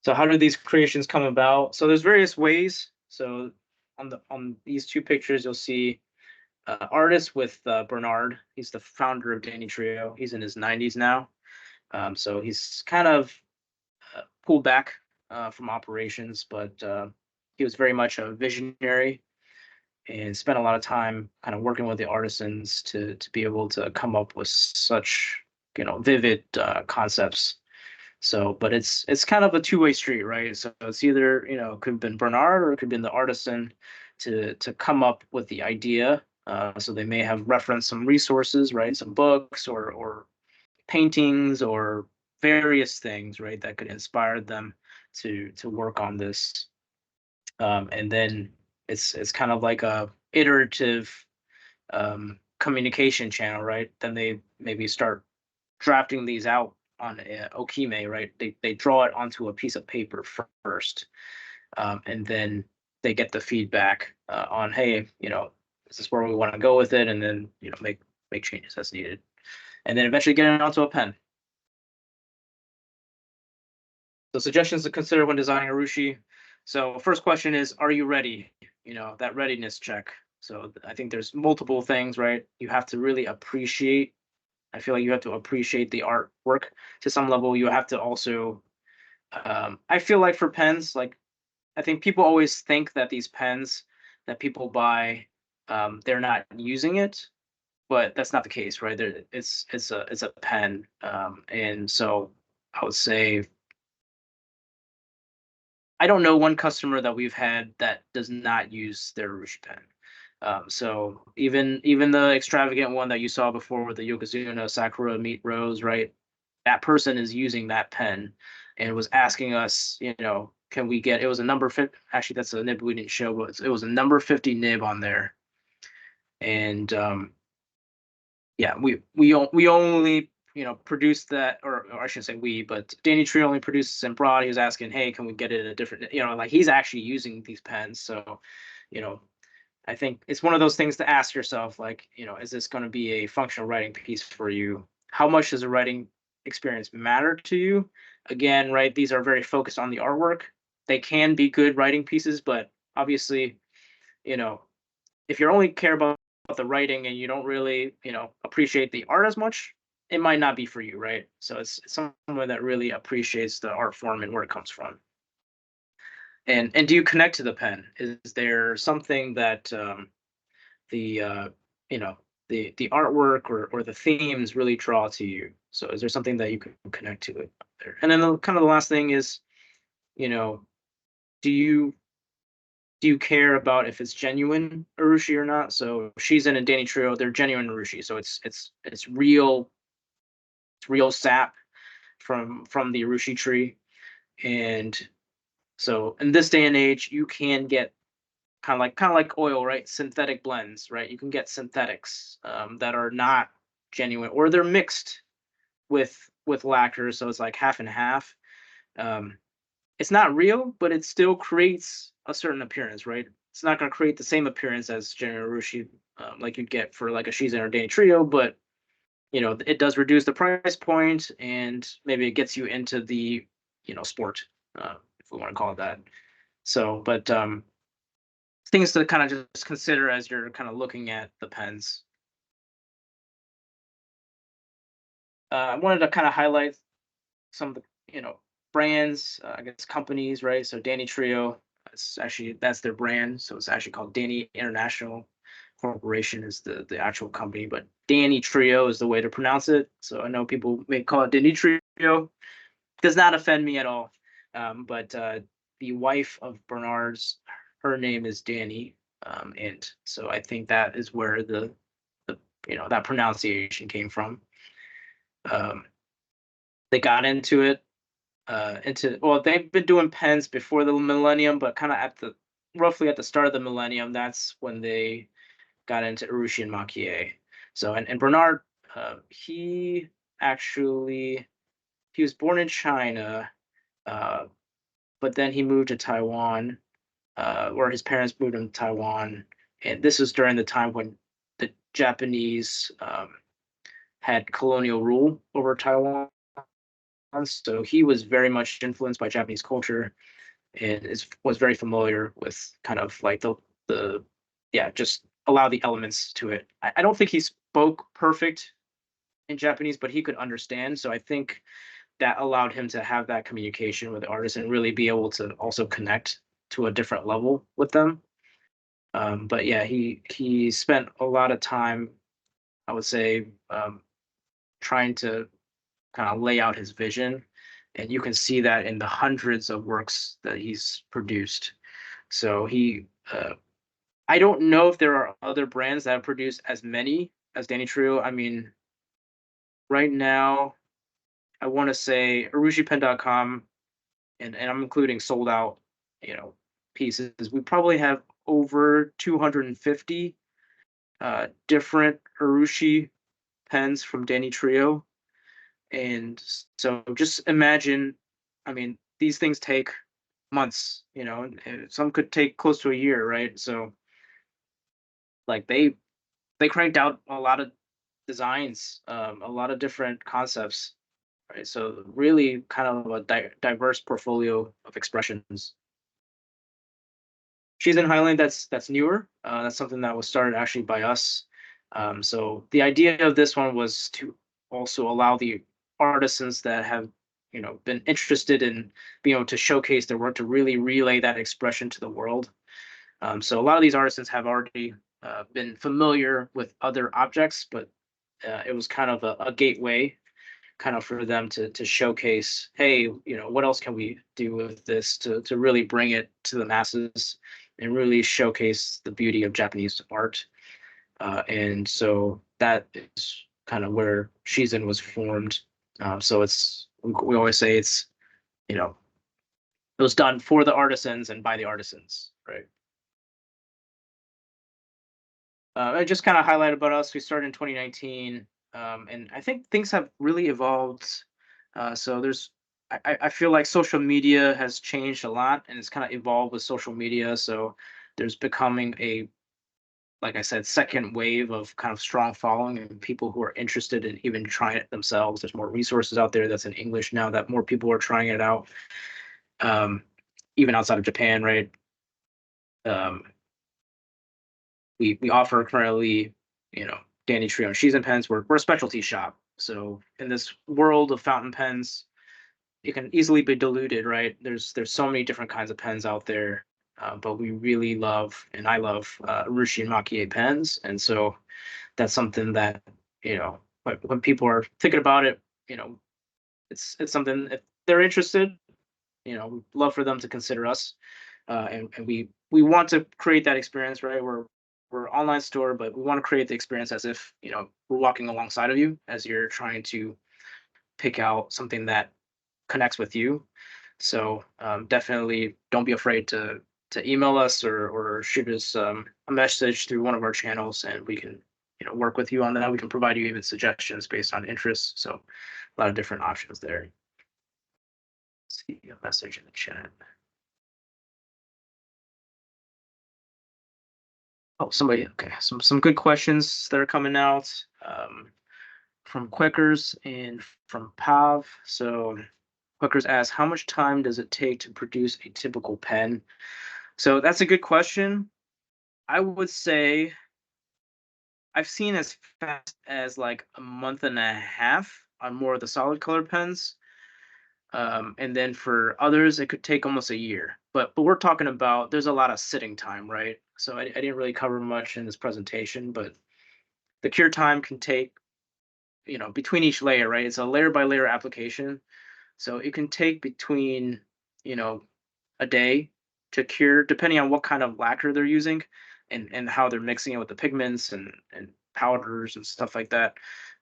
So how do these creations come about? So there's various ways. So on these two pictures, you'll see artist with Bernard. He's the founder of Danny Trio. He's in his 90s now. So he's kind of pulled back from operations, but he was very much a visionary and spent a lot of time kind of working with the artisans to be able to come up with such vivid concepts. So, but it's kind of a two-way street, right? So it's either, it could have been Bernard or it could have been the artisan to come up with the idea. So they may have referenced some resources, right? Some books or paintings or various things, right, that could inspire them to work on this. And then it's kind of like a iterative communication channel, right? Then they maybe start drafting these out on okime, right? They draw it onto a piece of paper first, and then they get the feedback on, hey, this is where we want to go with it, and then make changes as needed, and then eventually get it onto a pen. So suggestions to consider when designing urushi. So first question is, are you ready? That readiness check. So I think there's multiple things, right? You have to really appreciate. I feel like you have to appreciate the artwork to some level. You have to also, I feel like for pens, like I think people always think that these pens that people buy, they're not using it. but that's not the case, right? It's a pen, and so I would say I don't know one customer that we've had that does not use their Urushi pen. So even the extravagant one that you saw before with the Yokozuna Sakura Meet Rose, right? That person is using that pen and was asking us, can we get, it was a number 50, actually that's a nib we didn't show, but it was a number 50 nib on there. And yeah, we only produced that, or I shouldn't say we, but Danny Tree only produces and brought. He was asking, hey, can we get it in a different, like he's actually using these pens, so you know I think it's one of those things to ask yourself, like, is this going to be a functional writing piece for you? How much does a writing experience matter to you? Again, right, these are very focused on the artwork. They can be good writing pieces, but obviously, you know, if you only care about the writing and you don't really, appreciate the art as much, it might not be for you, right? So it's someone that really appreciates the art form and where it comes from. And do you connect to the pen? Is there something that the you know the artwork or the themes really draw to you? So is there something that you can connect to it there? And then kind of the last thing is, you know, do you care about if it's genuine Urushi or not? So she's in a Danny Trio, they're genuine Urushi, so it's real sap from the Urushi tree. And so in this day and age, you can get kind of like oil, right? Synthetic blends, right? You can get synthetics that are not genuine, or they're mixed with lacquer, so it's like half and half. Um, it's not real, but it still creates a certain appearance, right? It's not going to create the same appearance as genuine Urushi, like you'd get for like a Shizen or Dane Trio, but it does reduce the price point, and maybe it gets you into the sport, if we want to call it that. So, but things to kind of just consider as you're kind of looking at the pens. I wanted to kind of highlight some of the brands, I guess companies, right? So Danny Trio, that's their brand. So it's actually called Danny International Corporation is the actual company, but Danny Trio is the way to pronounce it. So I know people may call it Danny Trio. Does not offend me at all. But the wife of Bernard's, her name is Danny, and so I think that is where the that pronunciation came from. Um, they got into it, well, they've been doing pens before the millennium, but kind of roughly at the start of the millennium, that's when they got into Urushi and maki-e. So and Bernard, he actually he was born in China, uh, but then he moved to Taiwan, or his parents moved him to Taiwan, and this was during the time when the Japanese had colonial rule over Taiwan. So he was very much influenced by Japanese culture, and was very familiar with kind of like the yeah, just allow the elements to it. I don't think he spoke perfect in Japanese, but he could understand. So I think that allowed him to have that communication with the artist and really be able to also connect to a different level with them. But yeah, he spent a lot of time, I would say, trying to kind of lay out his vision, and you can see that in the hundreds of works that he's produced. So I don't know if there are other brands that have produced as many as Danny Trio. I mean, right now, I want to say urushipen.com, and I'm including sold out, pieces. We probably have over 250 different Urushi pens from Danny Trio. And so just imagine, I mean, these things take months, and some could take close to a year, right? So like they cranked out a lot of designs, a lot of different concepts, right? So really kind of a diverse portfolio of expressions. She's in Highland. That's newer. That's something that was started actually by us. So the idea of this one was to also allow the artisans that have been interested in being able to showcase their work to really relay that expression to the world. So a lot of these artisans have already been familiar with other objects, but it was kind of a gateway kind of for them to showcase, hey, what else can we do with this to really bring it to the masses and really showcase the beauty of Japanese art. And so that is kind of where Shizen was formed. So we always say it's, it was done for the artisans and by the artisans, right? I just kind of highlight about us. We started in 2019, and I think things have really evolved. So I feel like social media has changed a lot, and it's kind of evolved with social media. So there's becoming like I said, second wave of kind of strong following and people who are interested in even trying it themselves. There's more resources out there that's in English now that more people are trying it out, um, even outside of Japan, right? Um, we offer currently, Danny Trio and Shizen pens. We're a specialty shop. So in this world of fountain pens, it can easily be diluted, right? There's so many different kinds of pens out there, but we really love, and I love, Urushi and maki-e pens, and so that's something that, when people are thinking about it, it's something if they're interested, we'd love for them to consider us, and we want to create that experience, right? We're an online store, but we want to create the experience as if we're walking alongside of you as you're trying to pick out something that connects with you. So definitely don't be afraid to email us or shoot us a message through one of our channels, and we can work with you on that. We can provide you even suggestions based on interests. So a lot of different options there. Let's see a message in the chat. Oh, somebody. Okay, some good questions that are coming out from Quakers and from Pav. So Quakers asks, how much time does it take to produce a typical pen? So that's a good question. I would say I've seen as fast as like a month and a half on more of the solid color pens. And then for others, it could take almost a year. But we're talking about there's a lot of sitting time, right? So I didn't really cover much in this presentation, but the cure time can take, between each layer, right? It's a layer by layer application. So it can take between, you know, a day to cure, depending on what kind of lacquer they're using and how they're mixing it with the pigments and powders and stuff like that.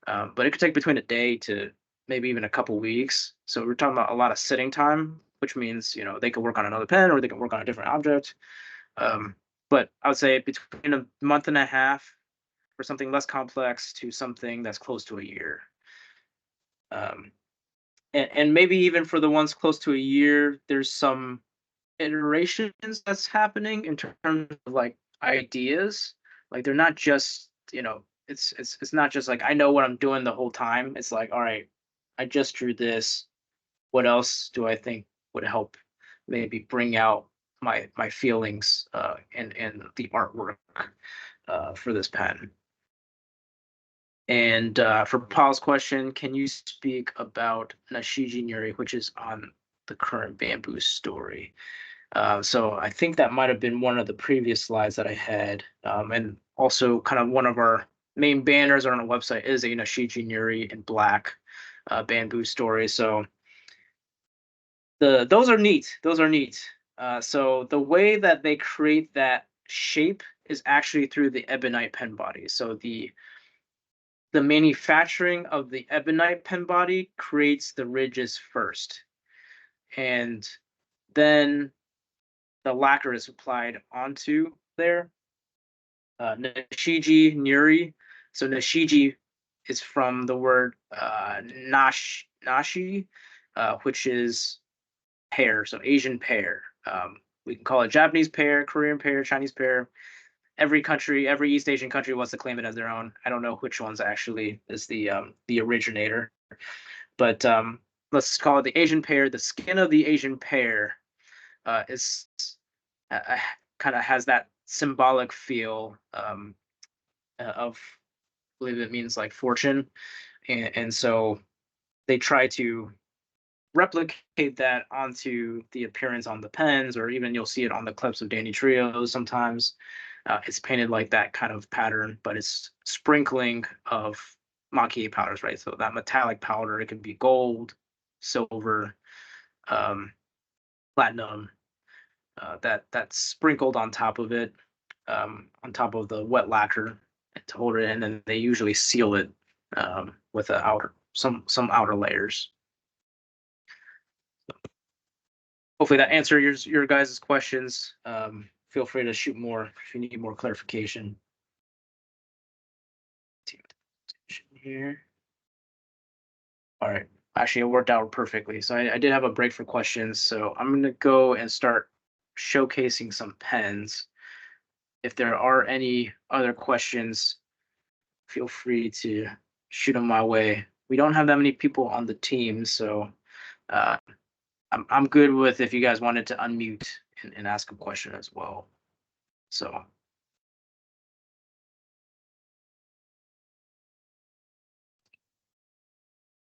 But it could take between a day to maybe even a couple weeks. So we're talking about a lot of sitting time, which means they could work on another pen or they can work on a different object. Um, but I would say between a month and a half for something less complex to something that's close to a year. Um, and maybe even for the ones close to a year, there's some iterations that's happening in terms of like ideas. Like they're not just, it's not just like I know what I'm doing the whole time. It's like, all right, I just drew this. What else do I think would help maybe bring out my feelings and the artwork for this pen? And for Paul's question, can you speak about Nashiji Nuri, which is on the current bamboo story? So I think that might have been one of the previous slides that I had. And also kind of one of our main banners on our website is a Nashiji Nuri in black bamboo story. So those are neat. Those are neat. So the way that they create that shape is actually through the ebonite pen body. So the manufacturing of the ebonite pen body creates the ridges first. And then the lacquer is applied onto there. Nashiji Nuri. So Nashiji is from the word nashi, which is pear, so Asian pear. We can call it Japanese pear, Korean pear, Chinese pear. Every country, every East Asian country wants to claim it as their own. I don't know which ones actually is the originator, but let's call it the Asian pear. The skin of the Asian pear is kind of has that symbolic feel of, I believe it means like fortune, and so they try to replicate that onto the appearance on the pens, or even you'll see it on the clips of Danny Trios sometimes. It's painted like that kind of pattern, but it's sprinkling of maki-e powders, right? So that metallic powder, it can be gold, silver, um, platinum, that's sprinkled on top of it, on top of the wet lacquer to hold it in, and they usually seal it with a outer some outer layers. Hopefully that answers your guys' questions. Feel free to shoot more if you need more clarification. Here. All right. Actually, it worked out perfectly. So I did have a break for questions. So I'm going to go and start showcasing some pens. If there are any other questions, feel free to shoot them my way. We don't have that many people on the team, so uh, I'm good with if you guys wanted to unmute and ask a question as well. So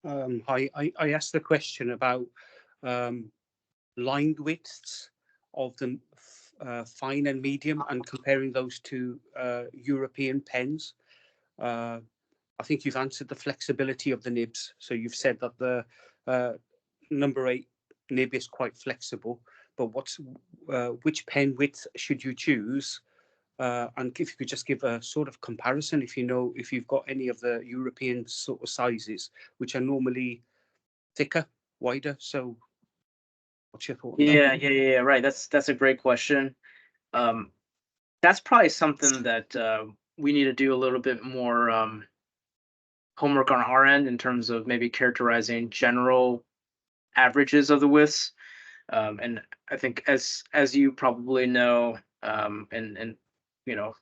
I asked the question about line widths of the fine and medium and comparing those to European pens. I think you've answered the flexibility of the nibs. So you've said that the number 8 nib is quite flexible, but which pen width should you choose? And if you could just give a sort of comparison, if you've got any of the European sort of sizes, which are normally thicker, wider. So what's your thought on that? yeah, right. That's a great question. Um, that's probably something that we need to do a little bit more homework on our end in terms of maybe characterizing general averages of the widths. And I think as you probably know, and you know,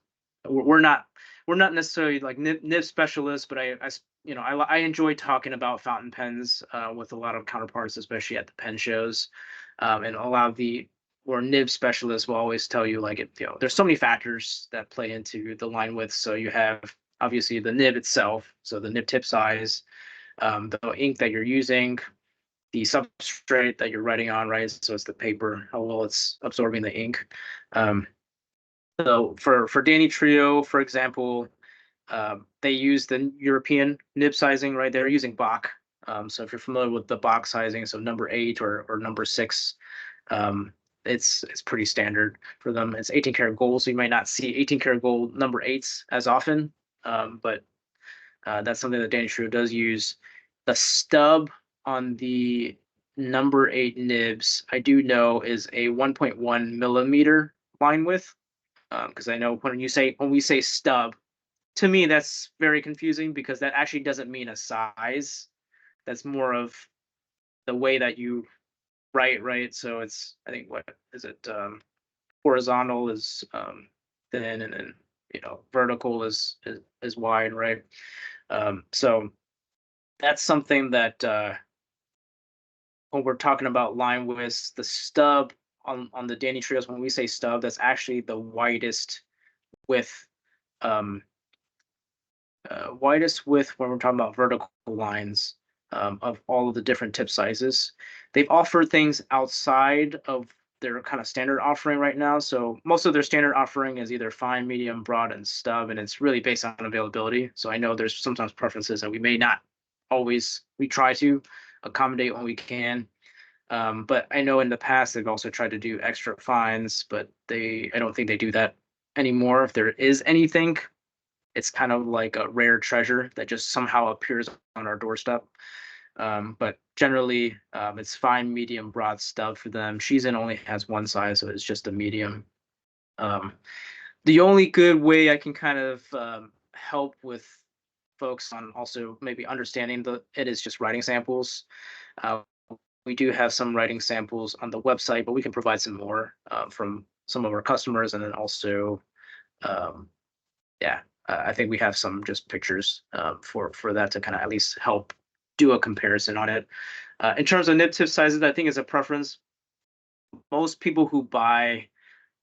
we're not necessarily like nib specialists, but I enjoy talking about fountain pens with a lot of counterparts, especially at the pen shows, and a lot of the or nib specialists will always tell you like there's so many factors that play into the line width. So you have obviously the nib itself, so the nib tip size, the ink that you're using, the substrate that you're writing on, right? So it's the paper, how well it's absorbing the ink. Um, so for Danny Trio, for example, they use the European nib sizing, right? They're using Bach. So if you're familiar with the Bach sizing, so number 8 or number 6, um, it's pretty standard for them. It's 18 karat gold, so you might not see 18 karat gold number 8s as often, but that's something that Danny Trio does use. The stub on the number 8 nibs, I do know, is a 1.1 millimeter line width. Because I know when we say stub, to me that's very confusing because that actually doesn't mean a size. That's more of the way that you write, right? So it's I think what is it? Horizontal is thin, and then vertical is wide, right? So that's something that when we're talking about line widths, the stub on the Danny Trios, when we say stub, that's actually the widest width, um, when we're talking about vertical lines of all of the different tip sizes. They've offered things outside of their kind of standard offering right now. So most of their standard offering is either fine, medium, broad, and stub, and it's really based on availability. So I know there's sometimes preferences that we may not always, we try to accommodate when we can. But I know in the past they've also tried to do extra fines, but I don't think they do that anymore. If there is anything, it's kind of like a rare treasure that just somehow appears on our doorstep. But generally, it's fine, medium, broad stub for them. Shizen only has one size, so it's just a medium. Um, the only good way I can kind of help with folks on also maybe understanding it is just writing samples. Uh, we do have some writing samples on the website, but we can provide some more from some of our customers, and then also, um, yeah, I think we have some just pictures for that to kind of at least help do a comparison on it. In terms of nib tip sizes, I think it's a preference. Most people who buy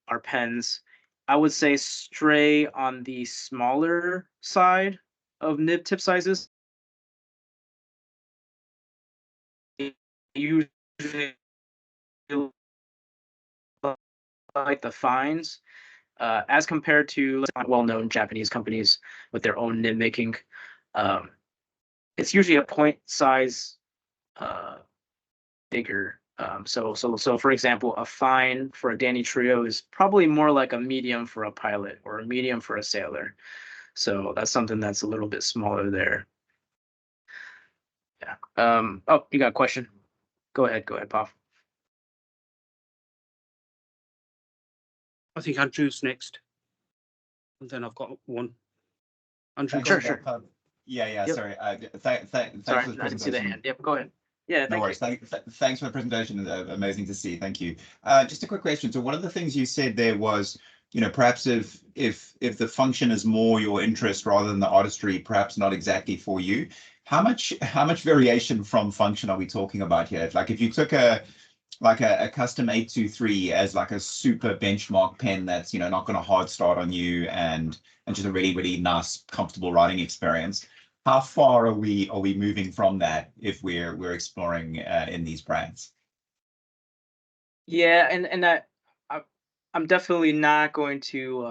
our pens, I would say, stray on the smaller side of nib tip sizes. Usually like the fines. as compared to well-known Japanese companies with their own nib making. It's usually a point size bigger. So for example, a fine for a Danny Trio is probably more like a medium for a pilot or a medium for a sailor. So that's something that's a little bit smaller there. Yeah. Oh, you got a question? Go ahead, Pop. I think Andrew's next, and then I've got one. Andrew, Thanks go Sure, for ahead. that, Yeah, yeah. Yep. Sorry. Thanks Sorry, for the I didn't see the presentation. hand. Yep, go ahead. Yeah, No thank you. worries. Thanks for the presentation. Amazing to see. Thank you. Just a quick question. So one of the things you said there was, perhaps if the function is more your interest rather than the artistry, perhaps not exactly for you. How much variation from function are we talking about here? Like if you took a custom 823 as like a super benchmark pen that's not going to hard start on you and just a really, really nice, comfortable writing experience. How far are we moving from that if we're exploring in these brands? Yeah, and that I'm definitely not going to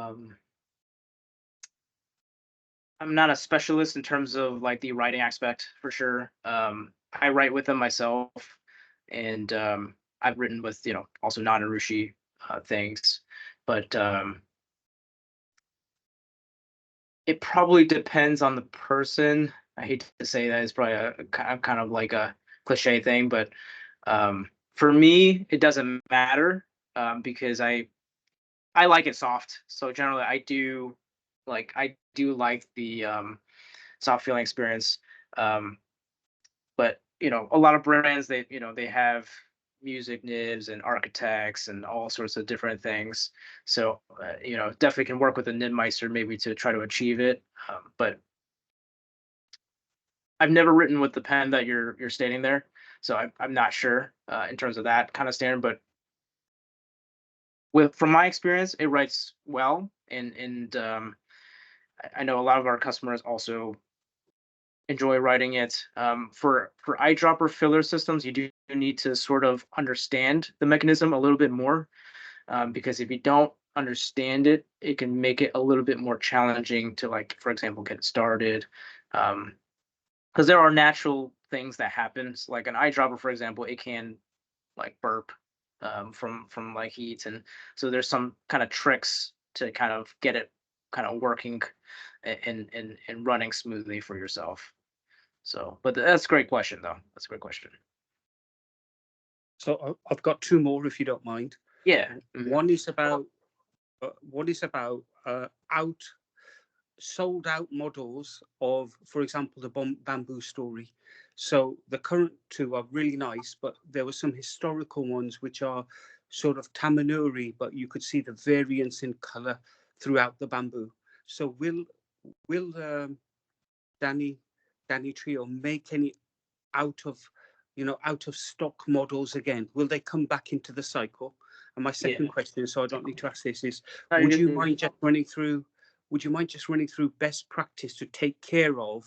I'm not a specialist in terms of like the writing aspect for sure. I write with them myself, and I've written with also non-Urushi things, but it probably depends on the person. I hate to say that, it's probably a kind of like a cliche thing, but for me, it doesn't matter because I like it soft. So generally, I do like the soft feeling experience. Um, but a lot of brands they have music nibs and architects and all sorts of different things. So definitely can work with a nibmeister maybe to try to achieve it. But I've never written with the pen that you're stating there, so I'm not sure in terms of that kind of standard. But from my experience, it writes well, and I know a lot of our customers also enjoy writing it. For eyedropper filler systems, you do need to sort of understand the mechanism a little bit more, because if you don't understand it, it can make it a little bit more challenging to, like, for example, get started. Because there are natural things that happens, like an eyedropper, for example, it can like burp from like heat, and so there's some kind of tricks to kind of get it kind of working and running smoothly for yourself. So, but that's a great question, though. That's a great question. So I've got two more, if you don't mind. Yeah. One is about out sold out models of, for example, the bamboo story. So the current two are really nice, but there were some historical ones which are sort of tamanuri, but you could see the variance in color throughout the bamboo. So will Danny Trio make any out of out of stock models again? Will they come back into the cycle? And my second question, so I don't need to ask this, is would you mind just running through best practice to take care of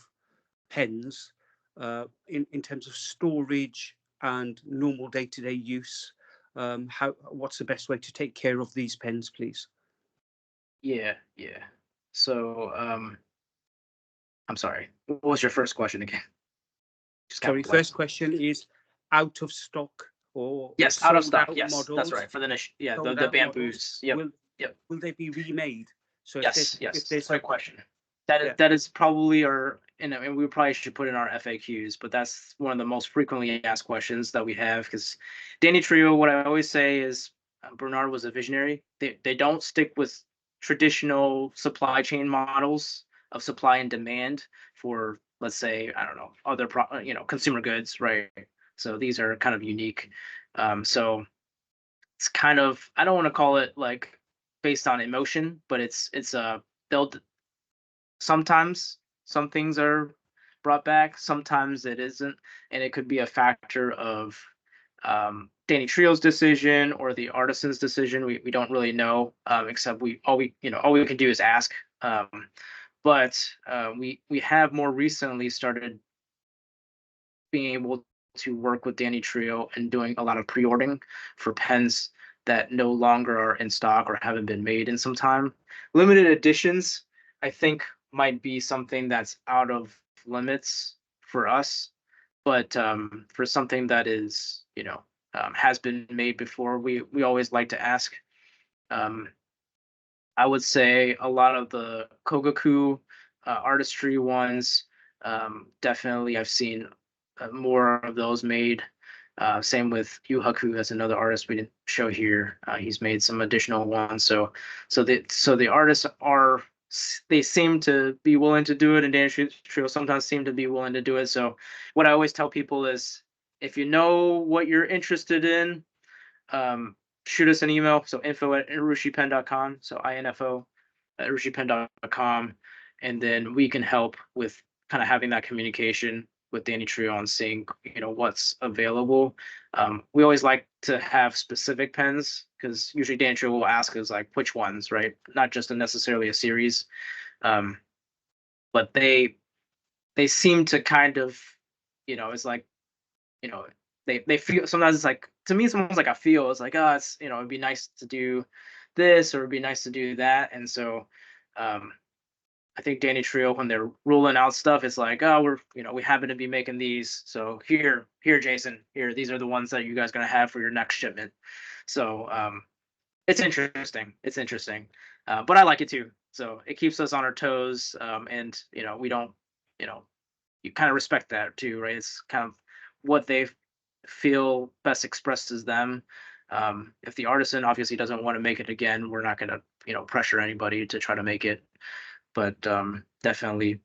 pens in terms of storage and normal day-to-day use? What's the best way to take care of these pens, please? Yeah. So, I'm sorry. What was your first question again? Sorry, first question is out of stock or yes, out of stock. out Yes, models, that's right. For the niche, yeah, the models. bamboos. Yep. Will they be remade? So Yes. if there's Great question. Yeah. That is probably and we probably should put in our FAQs, but that's one of the most frequently asked questions that we have, because Danny Trio, what I always say is Bernard was a visionary. They don't stick with traditional supply chain models of supply and demand for, let's say, I don't know, other consumer goods, right? So these are kind of unique. So it's kind of, I don't want to call it like based on emotion, but it's they'll sometimes some things are brought back, sometimes it isn't, and it could be a factor of Danny Trio's decision or the artisan's decision. We don't really know, except all we can do is ask. But we have more recently started being able to work with Danny Trio and doing a lot of pre-ordering for pens that no longer are in stock or haven't been made in some time. Limited editions, I think, might be something that's out of limits for us, but for something that is, has been made before, we always like to ask. I would say a lot of the Kogaku artistry ones, definitely I've seen more of those made. Same with Yuhaku, that's another artist we didn't show here. He's made some additional ones. So the artists are, they seem to be willing to do it, and Danish Trio sometimes seem to be willing to do it. So what I always tell people is, if you know what you're interested in, shoot us an email. So info@urushipen.com. So info at urushipen.com. And then we can help with kind of having that communication with Danny Trio on seeing, what's available. We always like to have specific pens, because usually Danny Trio will ask us like which ones, right? Not just necessarily a series. But they seem to kind of, it's like, they feel, sometimes it's like, to me, someone's like, I feel it's like, oh, it's, it'd be nice to do this, or it'd be nice to do that. And so I think Danny Trio, when they're ruling out stuff, it's like, oh, we happen to be making these, so here Jason, here, these are the ones that you guys gonna have for your next shipment. So it's interesting, but I like it too. So it keeps us on our toes, and we don't, you kind of respect that too, right? It's kind of what they feel best expresses them. If the artisan obviously doesn't want to make it again, we're not going to, pressure anybody to try to make it. But definitely,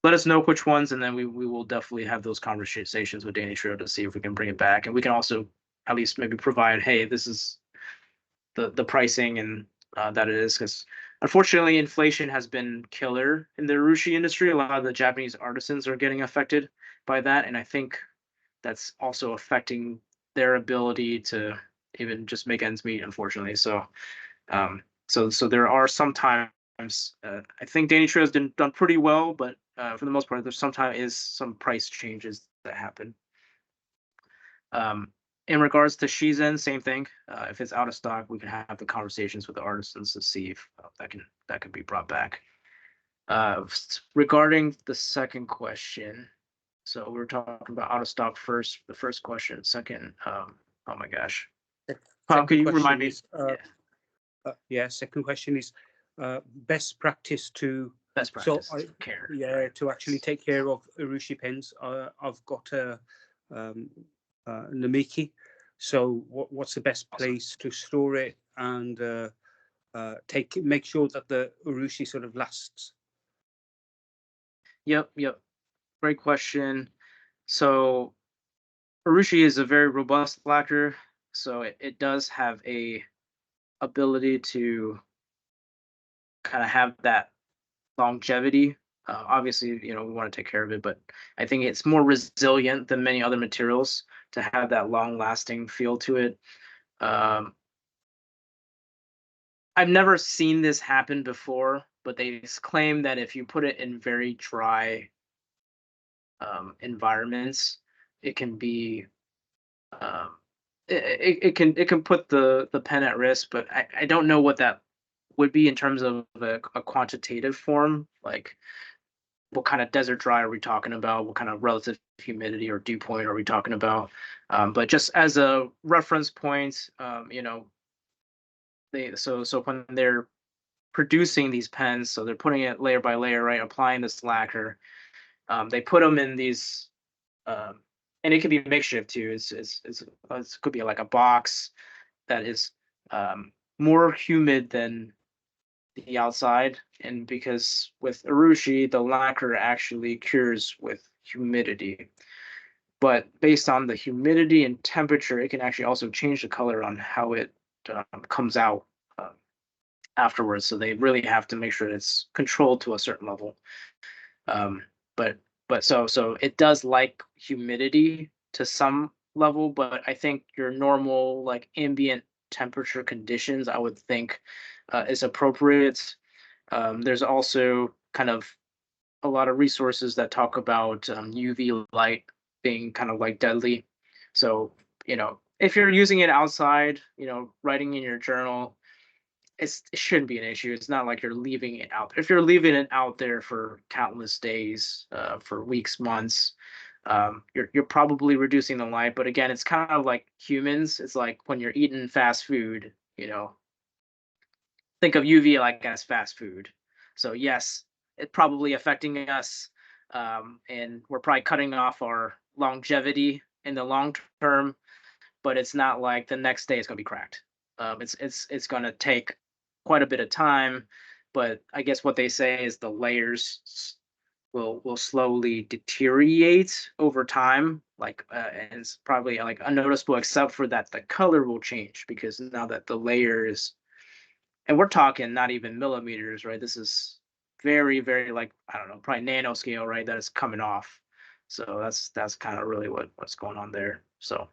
let us know which ones, and then we will definitely have those conversations with Danny Trio to see if we can bring it back. And we can also at least maybe provide, hey, this is the pricing, and that it is, because unfortunately inflation has been killer in the urushi industry. A lot of the Japanese artisans are getting affected by that, and I think that's also affecting their ability to even just make ends meet, unfortunately. So so there are sometimes, I think Danny Trio has done pretty well, but for the most part, there's sometimes is some price changes that happen. In regards to Shizen, same thing. If it's out of stock, we can have the conversations with the artisans to see if that can be brought back. Regarding the second question, so we're talking about out of stock first. The first question, second. Oh my gosh, Tom, could you remind me? Second question is best practice to care. Yeah, to actually take care of urushi pens. I've got a namiki. So what's the best place to store it, and make sure that the urushi sort of lasts? Yep. Great question. So urushi is a very robust lacquer, so it does have a ability to kind of have that longevity. Obviously, we want to take care of it, but I think it's more resilient than many other materials to have that long-lasting feel to it. I've never seen this happen before, but they claim that if you put it in very dry environments, it can be it can put the pen at risk. But I don't know what that would be in terms of a quantitative form, like what kind of desert dry are we talking about? What kind of relative humidity or dew point are we talking about? But just as a reference point, so when they're producing these pens, so they're putting it layer by layer, right? Applying this lacquer, they put them in these, and it could be makeshift too. It could be like a box that is more humid than the outside, and because with urushi, the lacquer actually cures with humidity, but based on the humidity and temperature, it can actually also change the color on how it comes out afterwards. So they really have to make sure it's controlled to a certain level. But so it does like humidity to some level, but I think your normal like ambient temperature conditions, I would think, is appropriate. There's also kind of a lot of resources that talk about UV light being kind of like deadly. So, if you're using it outside, writing in your journal, it shouldn't be an issue. It's not like you're leaving it out. If you're leaving it out there for countless days, for weeks, months, you're probably reducing the light. But again, it's kind of like humans. It's like when you're eating fast food, think of UV like as fast food. So yes, it's probably affecting us, and we're probably cutting off our longevity in the long term. But it's not like the next day it's going to be cracked. It's going to take quite a bit of time, but I guess what they say is the layers will slowly deteriorate over time, like and it's probably like unnoticeable, except for that the color will change because now that the layers, and we're talking not even millimeters, right? This is very, very, like, I don't know, probably nanoscale, right? That is coming off. So that's kind of really what's going on there. So,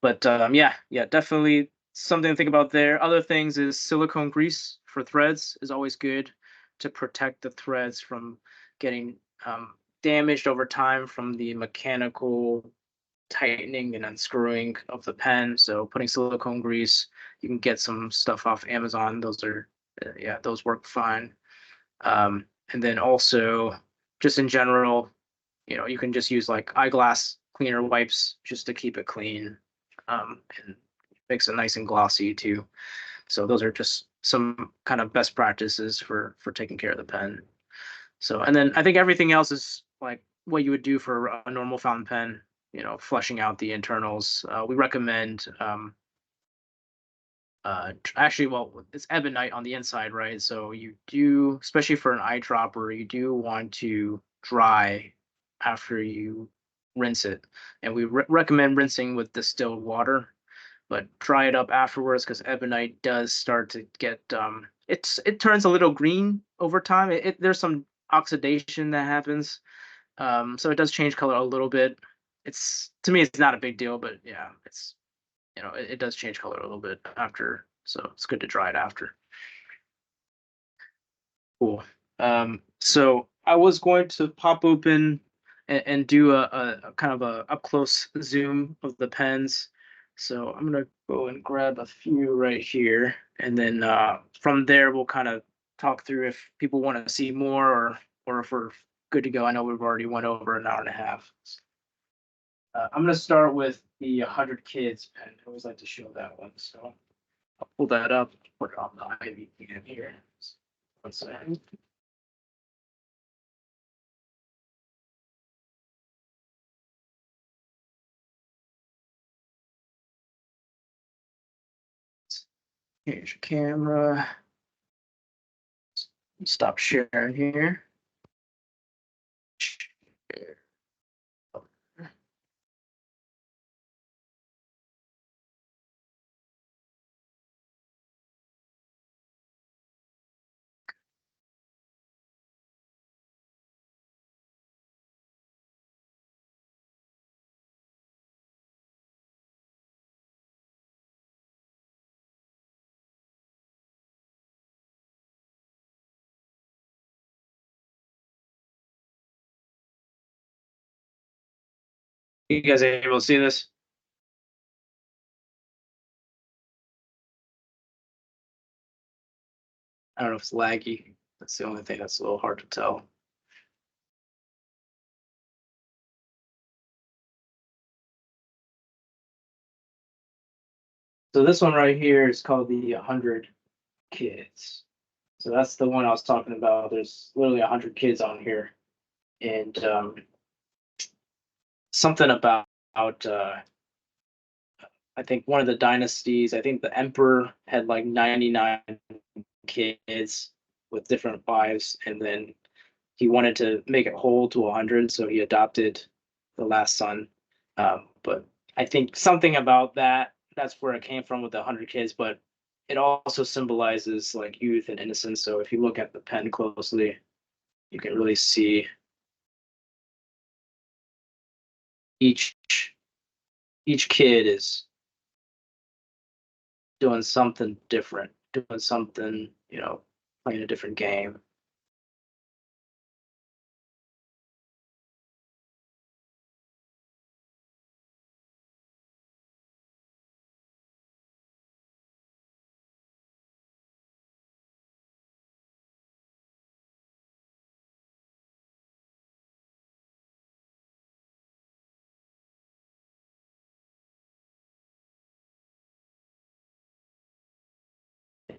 but yeah, definitely something to think about there. Other things is silicone grease for threads is always good to protect the threads from getting damaged over time from the mechanical tightening and unscrewing of the pen. So putting silicone grease, you can get some stuff off Amazon. Those are yeah, those work fine. And then also just in general, you can just use like eyeglass cleaner wipes just to keep it clean, and makes it nice and glossy too. So those are just some kind of best practices for taking care of the pen. So, and then I think everything else is like what you would do for a normal fountain pen, flushing out the internals. We recommend actually, well, it's ebonite on the inside, right? So you do, especially for an eyedropper, you do want to dry after you rinse it, and we recommend rinsing with distilled water, but dry it up afterwards because ebonite does start to get it turns a little green over time. There's some oxidation that happens, so it does change color a little bit. It's, to me, it's not a big deal, but yeah, it's, it does change color a little bit after, so it's good to dry it after. Cool. So I was going to pop open and do a kind of a up close zoom of the pens. So I'm gonna go and grab a few right here, and then from there we'll kind of talk through if people want to see more, or if we're good to go. I know we've already went over an hour and a half. I'm gonna start with the 100 Kids pen. I always like to show that one, so I'll pull that up, put it on the Ivy pen here. 1 second. Here's your camera. Stop sharing here. Share. You guys able to see this? I don't know if it's laggy. That's the only thing that's a little hard to tell. So this one right here is called the 100 Kids. So that's the one I was talking about. There's literally 100 kids on here, and something about I think one of the dynasties. I think the emperor had like 99 kids with different wives, and then he wanted to make it whole to 100, so he adopted the last son. But I think something about that's where it came from with the 100 kids, but it also symbolizes like youth and innocence. So if you look at the pen closely, you can really see each each kid is doing something different, doing something, playing a different game.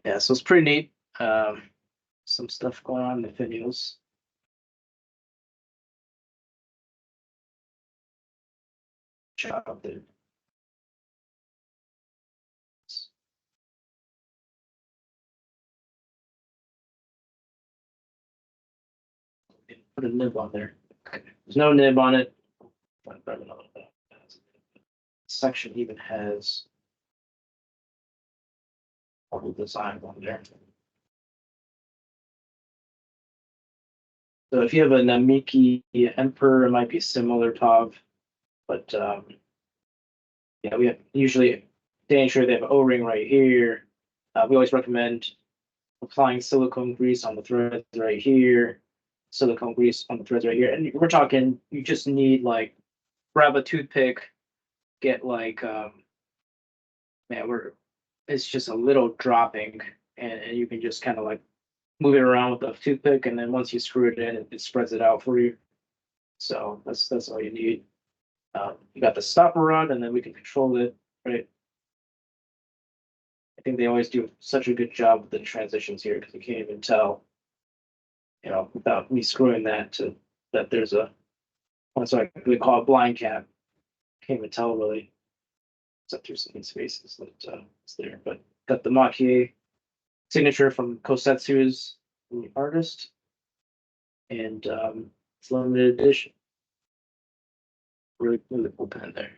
Yeah, so it's pretty neat. Some stuff going on in the videos. Job there. Put a nib on there. Okay. There's no nib on it. Section even has all the design on there. So if you have a Namiki Emperor, it might be similar Tav, but yeah, we have usually staying sure they have an O-ring right here. We always recommend applying silicone grease on the threads right here, silicone grease on the threads right here, and we're talking you just need like grab a toothpick, get like man, it's just a little dropping, and you can just kind of like move it around with the toothpick, and then once you screw it in, it spreads it out for you. So that's all you need. You got the stopper rod, and then we can control it, right? I think they always do such a good job with the transitions here because you can't even tell, you know, without me screwing that that there's a what's like we call it blind cap. Can't even tell really, except through some spaces that it's there. But got the maki-e signature from Kosetsu's the artist, and it's limited edition. Really, really cool pen there.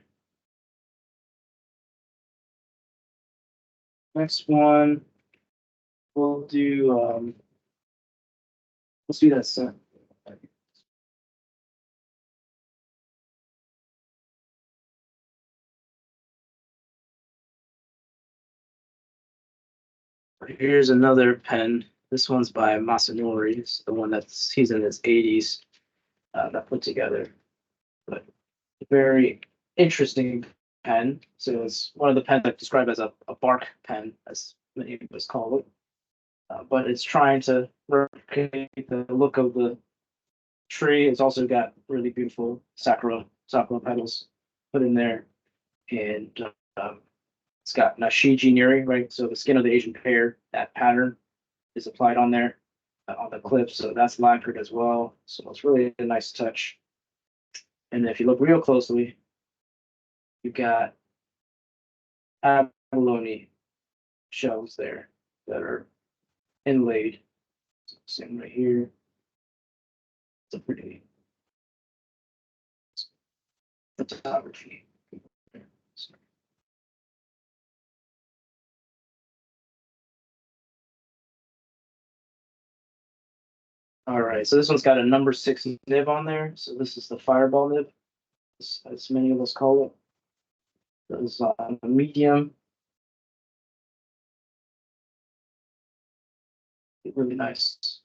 Next one, we'll do let's do that set. Here's another pen. This one's by Masanori. It's the one he's in his 80s that put together. But very interesting pen. So it's one of the pens I've described as a bark pen, as many of us call it. But it's trying to replicate the look of the tree. It's also got really beautiful sakura petals put in there, and it's got nashiji nearing, right? So the skin of the Asian pear, that pattern is applied on there on the clip, so that's lacquered as well. So it's really a nice touch. And if you look real closely, you got abalone shells there that are inlaid. Same right here. It's a pretty photography. All right, so this one's got a number 6 nib on there. So this is the fireball nib, as many of us call it. This is on a medium. Really nice.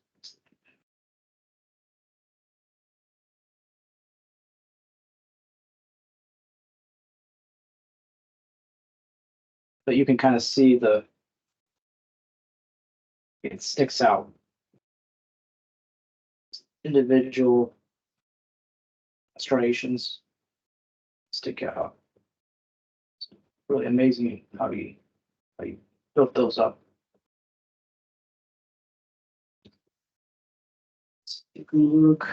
But you can kind of see it sticks out. Individual striations stick out. It's really amazing how you built those up. Let's take a look.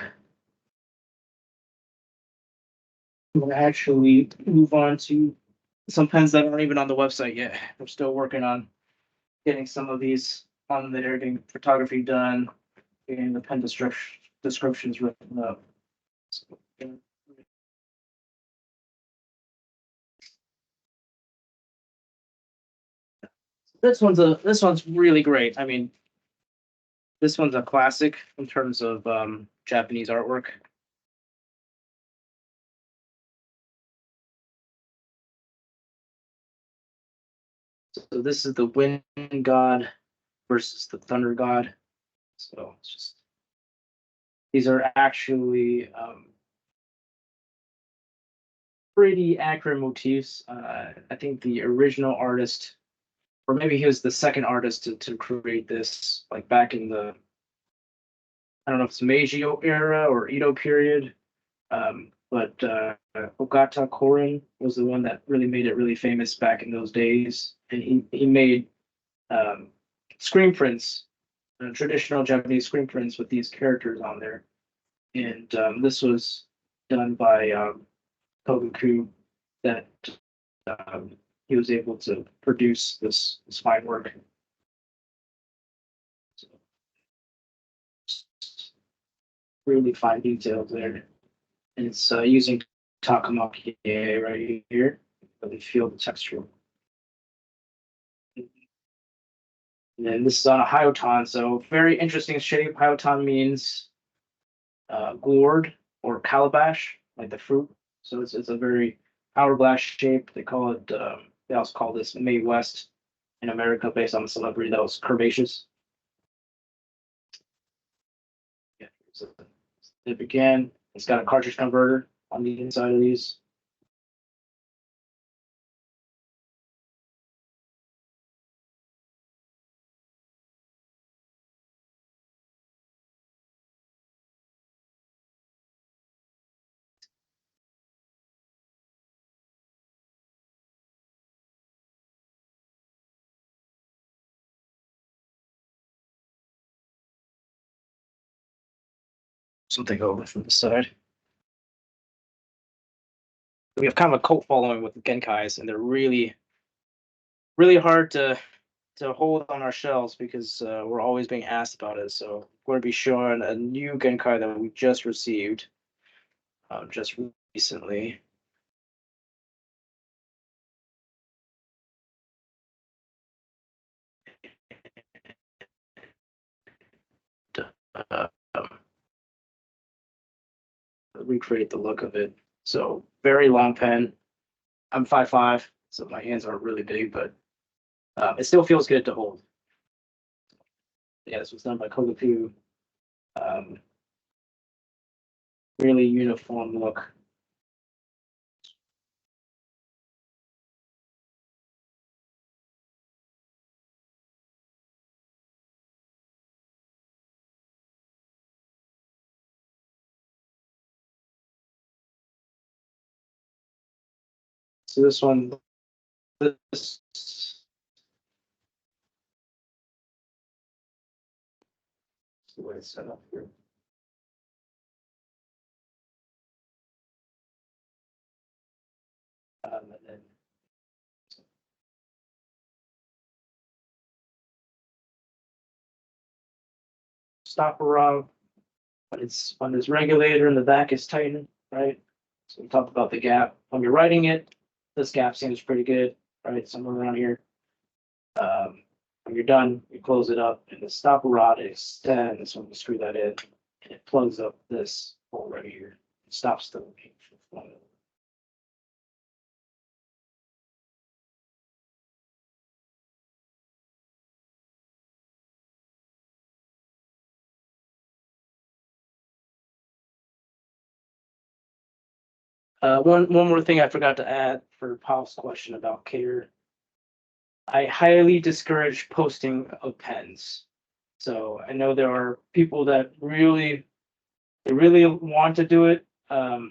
We'll actually move on to some pens that aren't even on the website yet. We're still working on getting some of these on there, getting photography done, getting the pen descriptions written up. So, this one's really great. I mean, this one's a classic in terms of Japanese artwork. So this is the wind god versus the thunder god. So it's just these are actually pretty accurate motifs. I think the original artist, or maybe he was the second artist to create this, like back in the, I don't know if it's Meiji era or Edo period, but Ogata Korin was the one that really made it really famous back in those days, and he made screen prints, traditional Japanese screen prints with these characters on there. And this was done by Kogaku, that he was able to produce this fine work. So, really fine details there. And it's using takamaki right here, really feel the texture. And then this is on a hyotan, so very interesting shape. Hyotan means gourd or calabash, like the fruit. So it's a very hourglass shape. They call it. They also call this Mae West in America, based on the celebrity that was curvaceous. Yeah, so it began. It's got a cartridge converter on the inside of these. Something over from the side. We have kind of a cult following with the Genkais, and they're really, really hard to hold on our shelves because we're always being asked about it. So we're going to be showing a new Genkai that we just received just recently. Uh, recreate the look of it. So very long pen. I'm 5'5", so my hands aren't really big, but it still feels good to hold. Yeah, this was done by Kogaku. Really uniform look. So this one, this the way it's set up here. And then stopper rod, when this regulator in the back is tightened, right? So we talked about the gap. When you're writing it, this gap seems pretty good, right? Somewhere around here. When you're done, you close it up, and the stopper rod extends when you screw that in, and it plugs up this hole right here. It stops the paint from flowing. One more thing I forgot to add for Paul's question about care. I highly discourage posting of pens. So I know there are people that really want to do it. That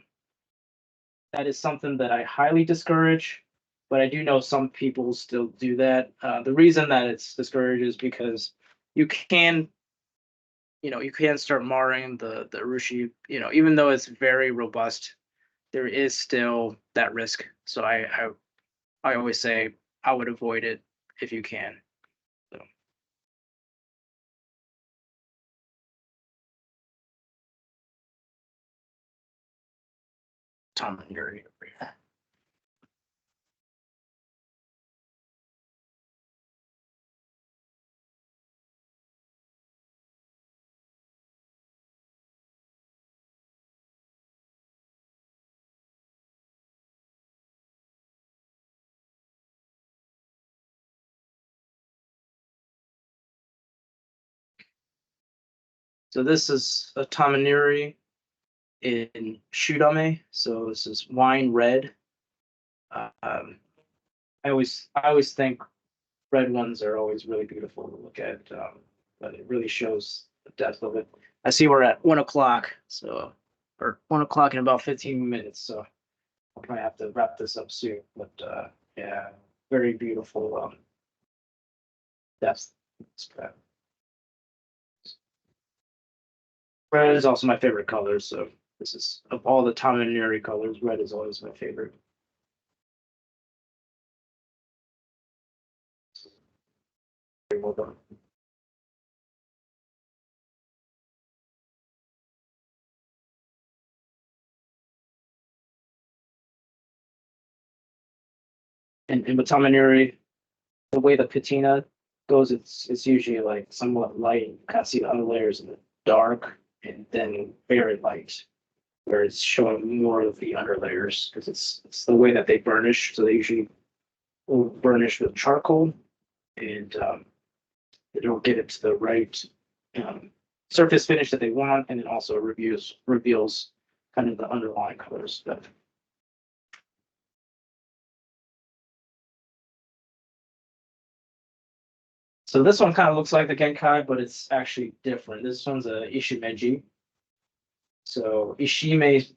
is something that I highly discourage, but I do know some people still do that. The reason that it's discouraged is because you can, you can start marring the urushi. Even though it's very robust, there is still that risk. So I always say I would avoid it if you can. So. Tom and Gary. So this is a Tamaniri in Shudame. So this is wine red. I always think red ones are always really beautiful to look at, but it really shows the depth of it. I see we're at 1 o'clock, or 1 o'clock in about 15 minutes. So I'll probably have to wrap this up soon. But yeah, very beautiful depth. Red is also my favorite color, so this is of all the Tom and Jerry colors, red is always my favorite. Very well done. And with Tom and Jerry, the way the patina goes, it's usually like somewhat light. You kind of see the other layers in the dark, and then very light, where it's showing more of the under layers because it's the way that they burnish. So they usually will burnish with charcoal, and it'll get it to the right surface finish that they want, and it also reveals kind of the underlying colors. But so this one kind of looks like the Genkai, but it's actually different. This one's a Ishimeji. So Ishime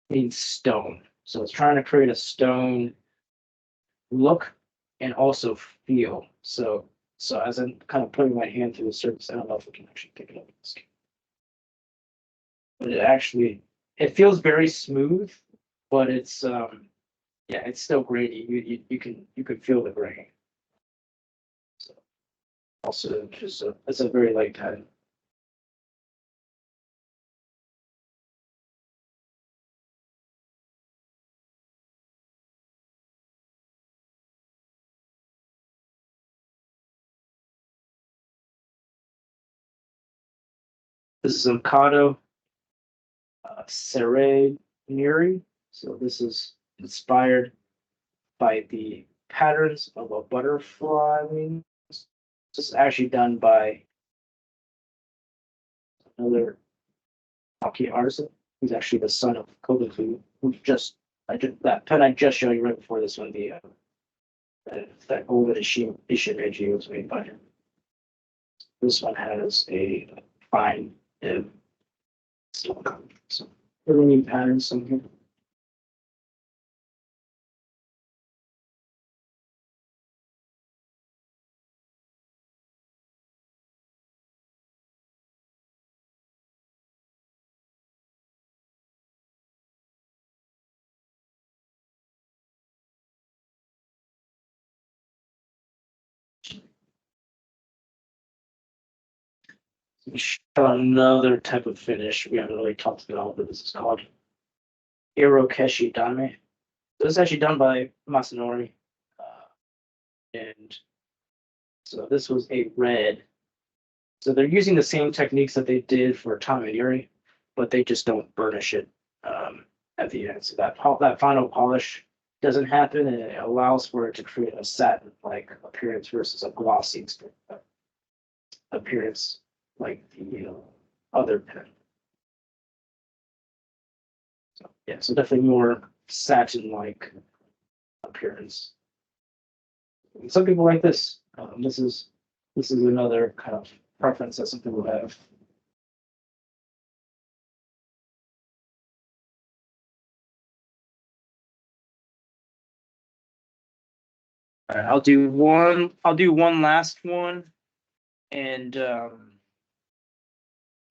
means stone. So it's trying to create a stone look and also feel. So as I'm kind of putting my hand through the surface, I don't know if we can actually pick it up. But it feels very smooth, but it's yeah, it's still grainy. You can feel the grain. So also just it's a very light pen. This is Mikado Serre Neri. So this is inspired by the patterns of a butterfly wing. This is actually done by another maki artisan, who's actually the son of Kobuku, that pen I just showed you right before this one, that old Ishimeji was made by him. This one has a fine nib. So really neat patterns some here. Another type of finish we haven't really talked about, but this is called Irokeshi Dame. This is actually done by Masanori. And so this was a red. So they're using the same techniques that they did for Tom and Yuri, but they just don't burnish it at the end. So that final polish doesn't happen, and it allows for it to create a satin-like appearance versus a glossy appearance like the other pen. So yeah, so definitely more satin-like appearance. And some people like this. This is another kind of preference that some people have. All right, I'll do one last one, and if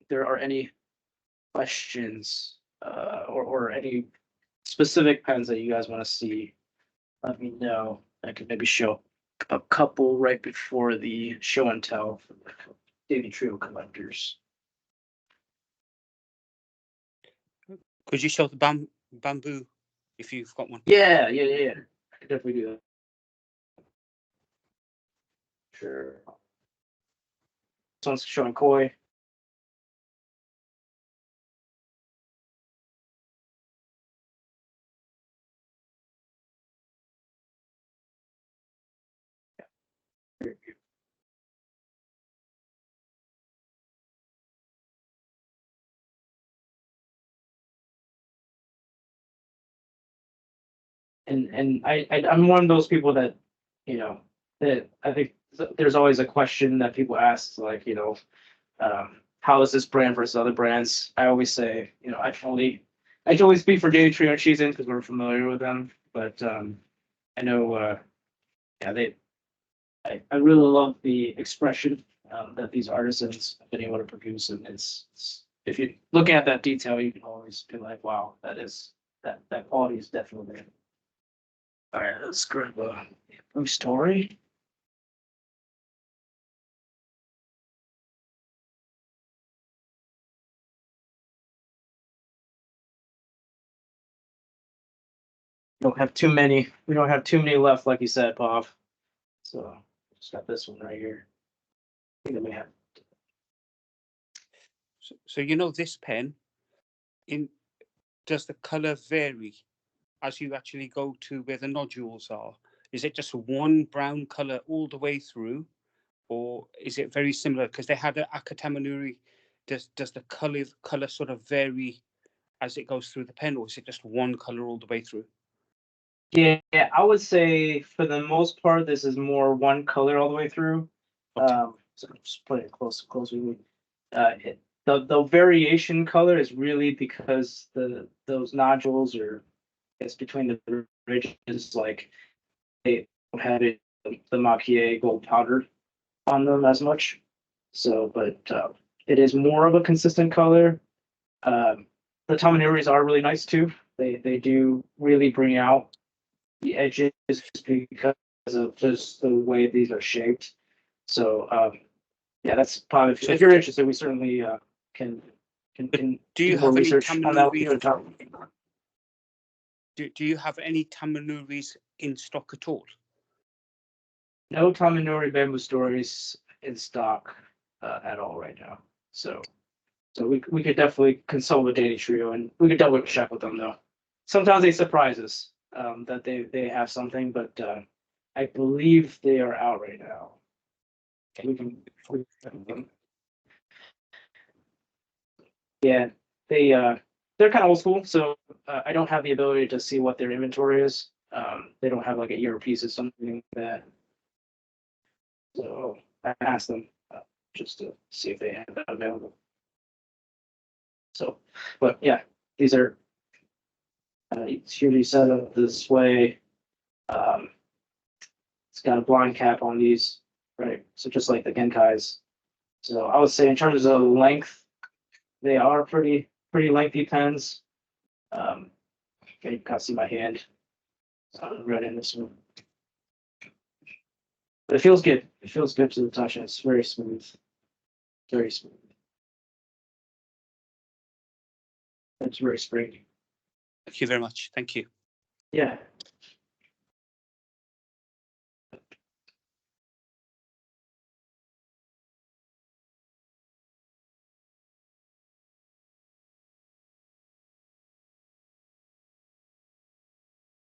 there are any questions or any specific pens that you guys want to see, let me know. I could maybe show a couple right before the show and tell for the Daily Trio collectors. Could you show the bamboo if you've got one? Yeah. I could definitely do that. Sure. This one's showing koi. And I'm one of those people that, that I think there's always a question that people ask, like, how is this brand versus other brands? I always say, I can only speak for Daily Trio and Cheese-In because we're familiar with them, but I know, yeah, I really love the expression that these artisans have been able to produce, and it's if you looking at that detail, you can always be like, wow, that quality is definitely there. All right, let's grab a blue story. Don't have too many. We don't have too many left, like you said, Bob. So just got this one right here. I think that we have. So you know this pen, does the color vary as you actually go to where the nodules are? Is it just one brown color all the way through, or is it very similar? Because they had an Akatamanuri. Does the color sort of vary as it goes through the pen, or is it just one color all the way through? Yeah, I would say for the most part, this is more one color all the way through. Okay. So just put it close with me. The variation color is really because those nodules are, it's between the ridges, like they don't have it the maki-e gold powder on them as much. So, but it is more of a consistent color. The Tamanuris are really nice too. They do really bring out the edges because of just the way these are shaped. So yeah, that's probably if you're interested, we certainly can Do you more have any research on that. We can talk. do you have any Tamanuris in stock at all? No Tamanuri bamboo stories in stock at all right now. So we could definitely consolidate a trio, and we could double check with them though. Sometimes they surprise us that they have something, but I believe they are out right now. We can. Yeah, they're kind of old school, so I don't have the ability to see what their inventory is. They don't have like a ERP system, something like that. So I asked them just to see if they have that available. So, but yeah, these are it's usually set up this way. It's got a blind cap on these, right? So just like the Genkais. So I would say in terms of length, they are pretty lengthy pens. Okay, you can kind of see my hand. So I'm right in this one. But it feels good. It feels good to the touch, and it's very smooth. Very smooth. It's very springy. Thank you very much. Thank you. Yeah.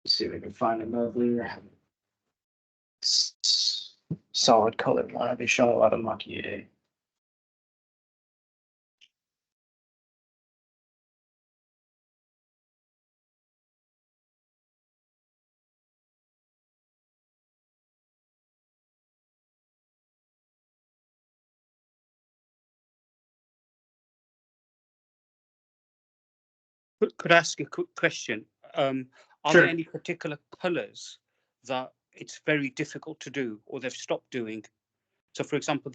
Let's see if we can find another solid color one. I've been showing a lot of maki-e. Could I ask a quick question? Are Sure. there any particular colors that it's very difficult to do, or they've stopped doing? So, for example,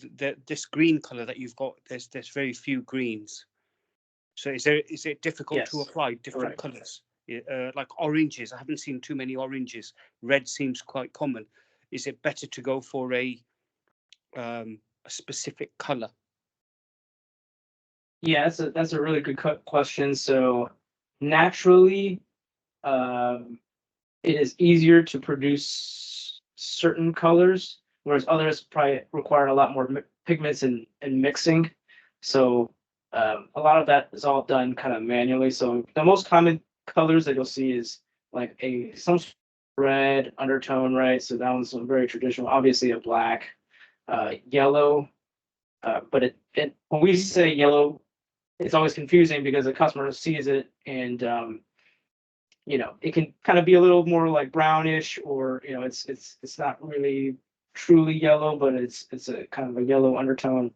this green color that you've got, there's very few greens. So, is it difficult to Yes. apply different colors? Like oranges, I haven't seen too many oranges. Red seems quite common. Is it better to go for a specific color? Yeah, that's a really good question. So naturally, it is easier to produce certain colors, whereas others probably require a lot more pigments and mixing. So a lot of that is all done kind of manually. So the most common colors that you'll see is like some red undertone, right? So that one's very traditional. Obviously a black, yellow. But when we say yellow, it's always confusing because the customer sees it and it can kind of be a little more like brownish, or it's not really truly yellow, but it's a kind of a yellow undertone.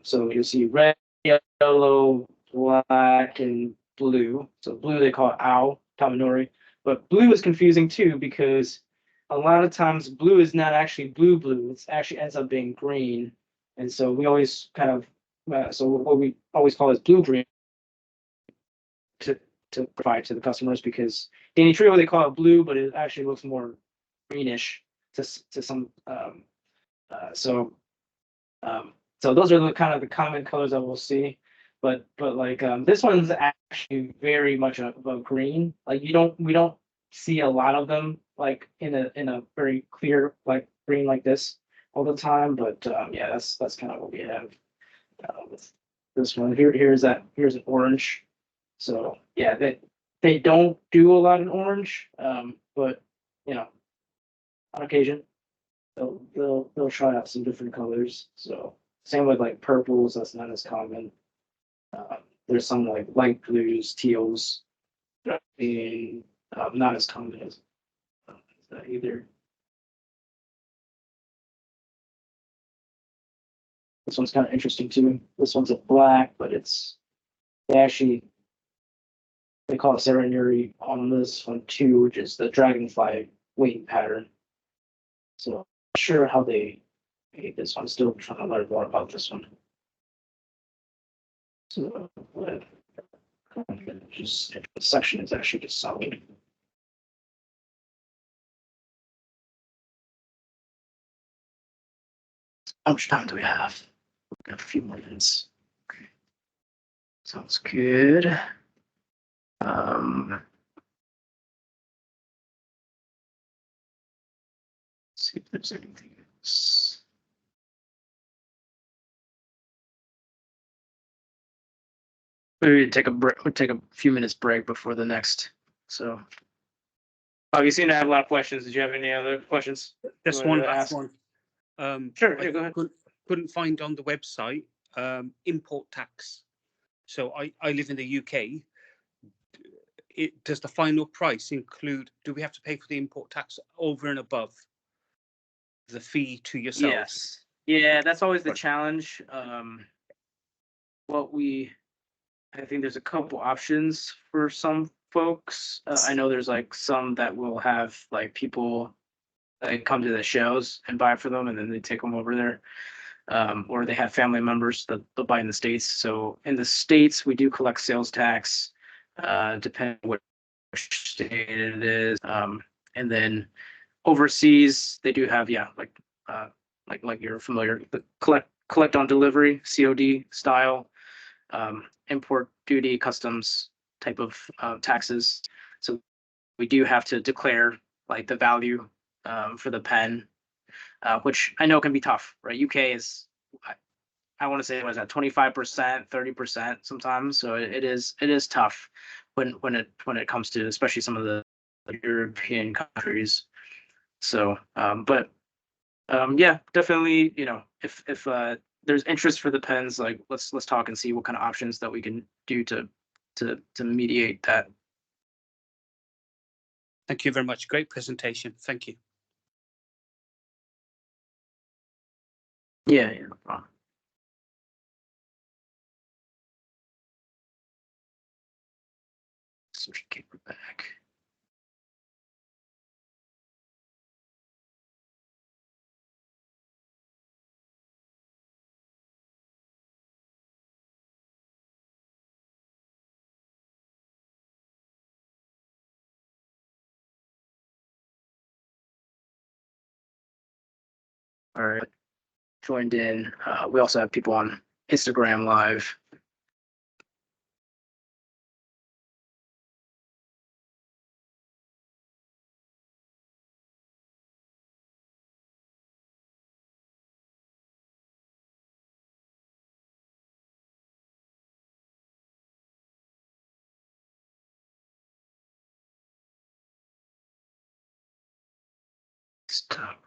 So you'll see red, yellow, black, and blue. So blue they call it Ao Tamanori, but blue is confusing too because a lot of times blue is not actually blue. It actually ends up being green. And so we always kind of, so what we always call is blue-green to provide to the customers, because Danny Trio, they call it blue, but it actually looks more greenish to some. So so those are the kind of the common colors that we'll see. But like this one's actually very much a green. Like we don't see a lot of them like in a very clear like green like this all the time. But yeah, that's kind of what we have with this one. Here's an orange. So yeah, they don't do a lot in orange, but you know, on occasion they'll try out some different colors. So same with like purples, that's not as common. There's some like light blues, teals, being not as common as that either. This one's kind of interesting too. This one's a black, but they call it serenity on this one too, which is the dragonfly wing pattern. So I'm not sure how they made this one. Still trying to learn more about this one. So just the section is actually just solid. How much time do we have? We've got a few more minutes. Okay. Sounds good. Let's see if there's anything else. Maybe take a break. We'll take a few minutes break before the next. So, you seem to have a lot of questions. Did you have any other questions? Just one last one. Sure. Yeah, go ahead. Couldn't find on the website import tax. So I live in the UK. Does the final price include? Do we have to pay for the import tax over and above the fee to yourselves? Yes. Yeah, that's always the challenge. I think there's a couple options for some folks. I know there's like some that will have like people that come to the shows and buy for them, and then they take them over there. Or they have family members that they'll buy in the States. So in the States, we do collect sales tax, depending on what state it is. And then overseas, they do have, yeah, like you're familiar, the collect on delivery, COD style, import duty, customs type of taxes. So we do have to declare like the value for the pen, which I know can be tough, right? UK is, I want to say, was that 25%, 30% sometimes. So it is tough when it comes to especially some of the European countries. So, yeah, definitely, if there's interest for the pens, like let's talk and see what kind of options that we can do to mediate that. Thank you very much. Great presentation. Thank you. Yeah, no problem. Switch camera back. All right, joined in. We also have people on Instagram Live. Stop.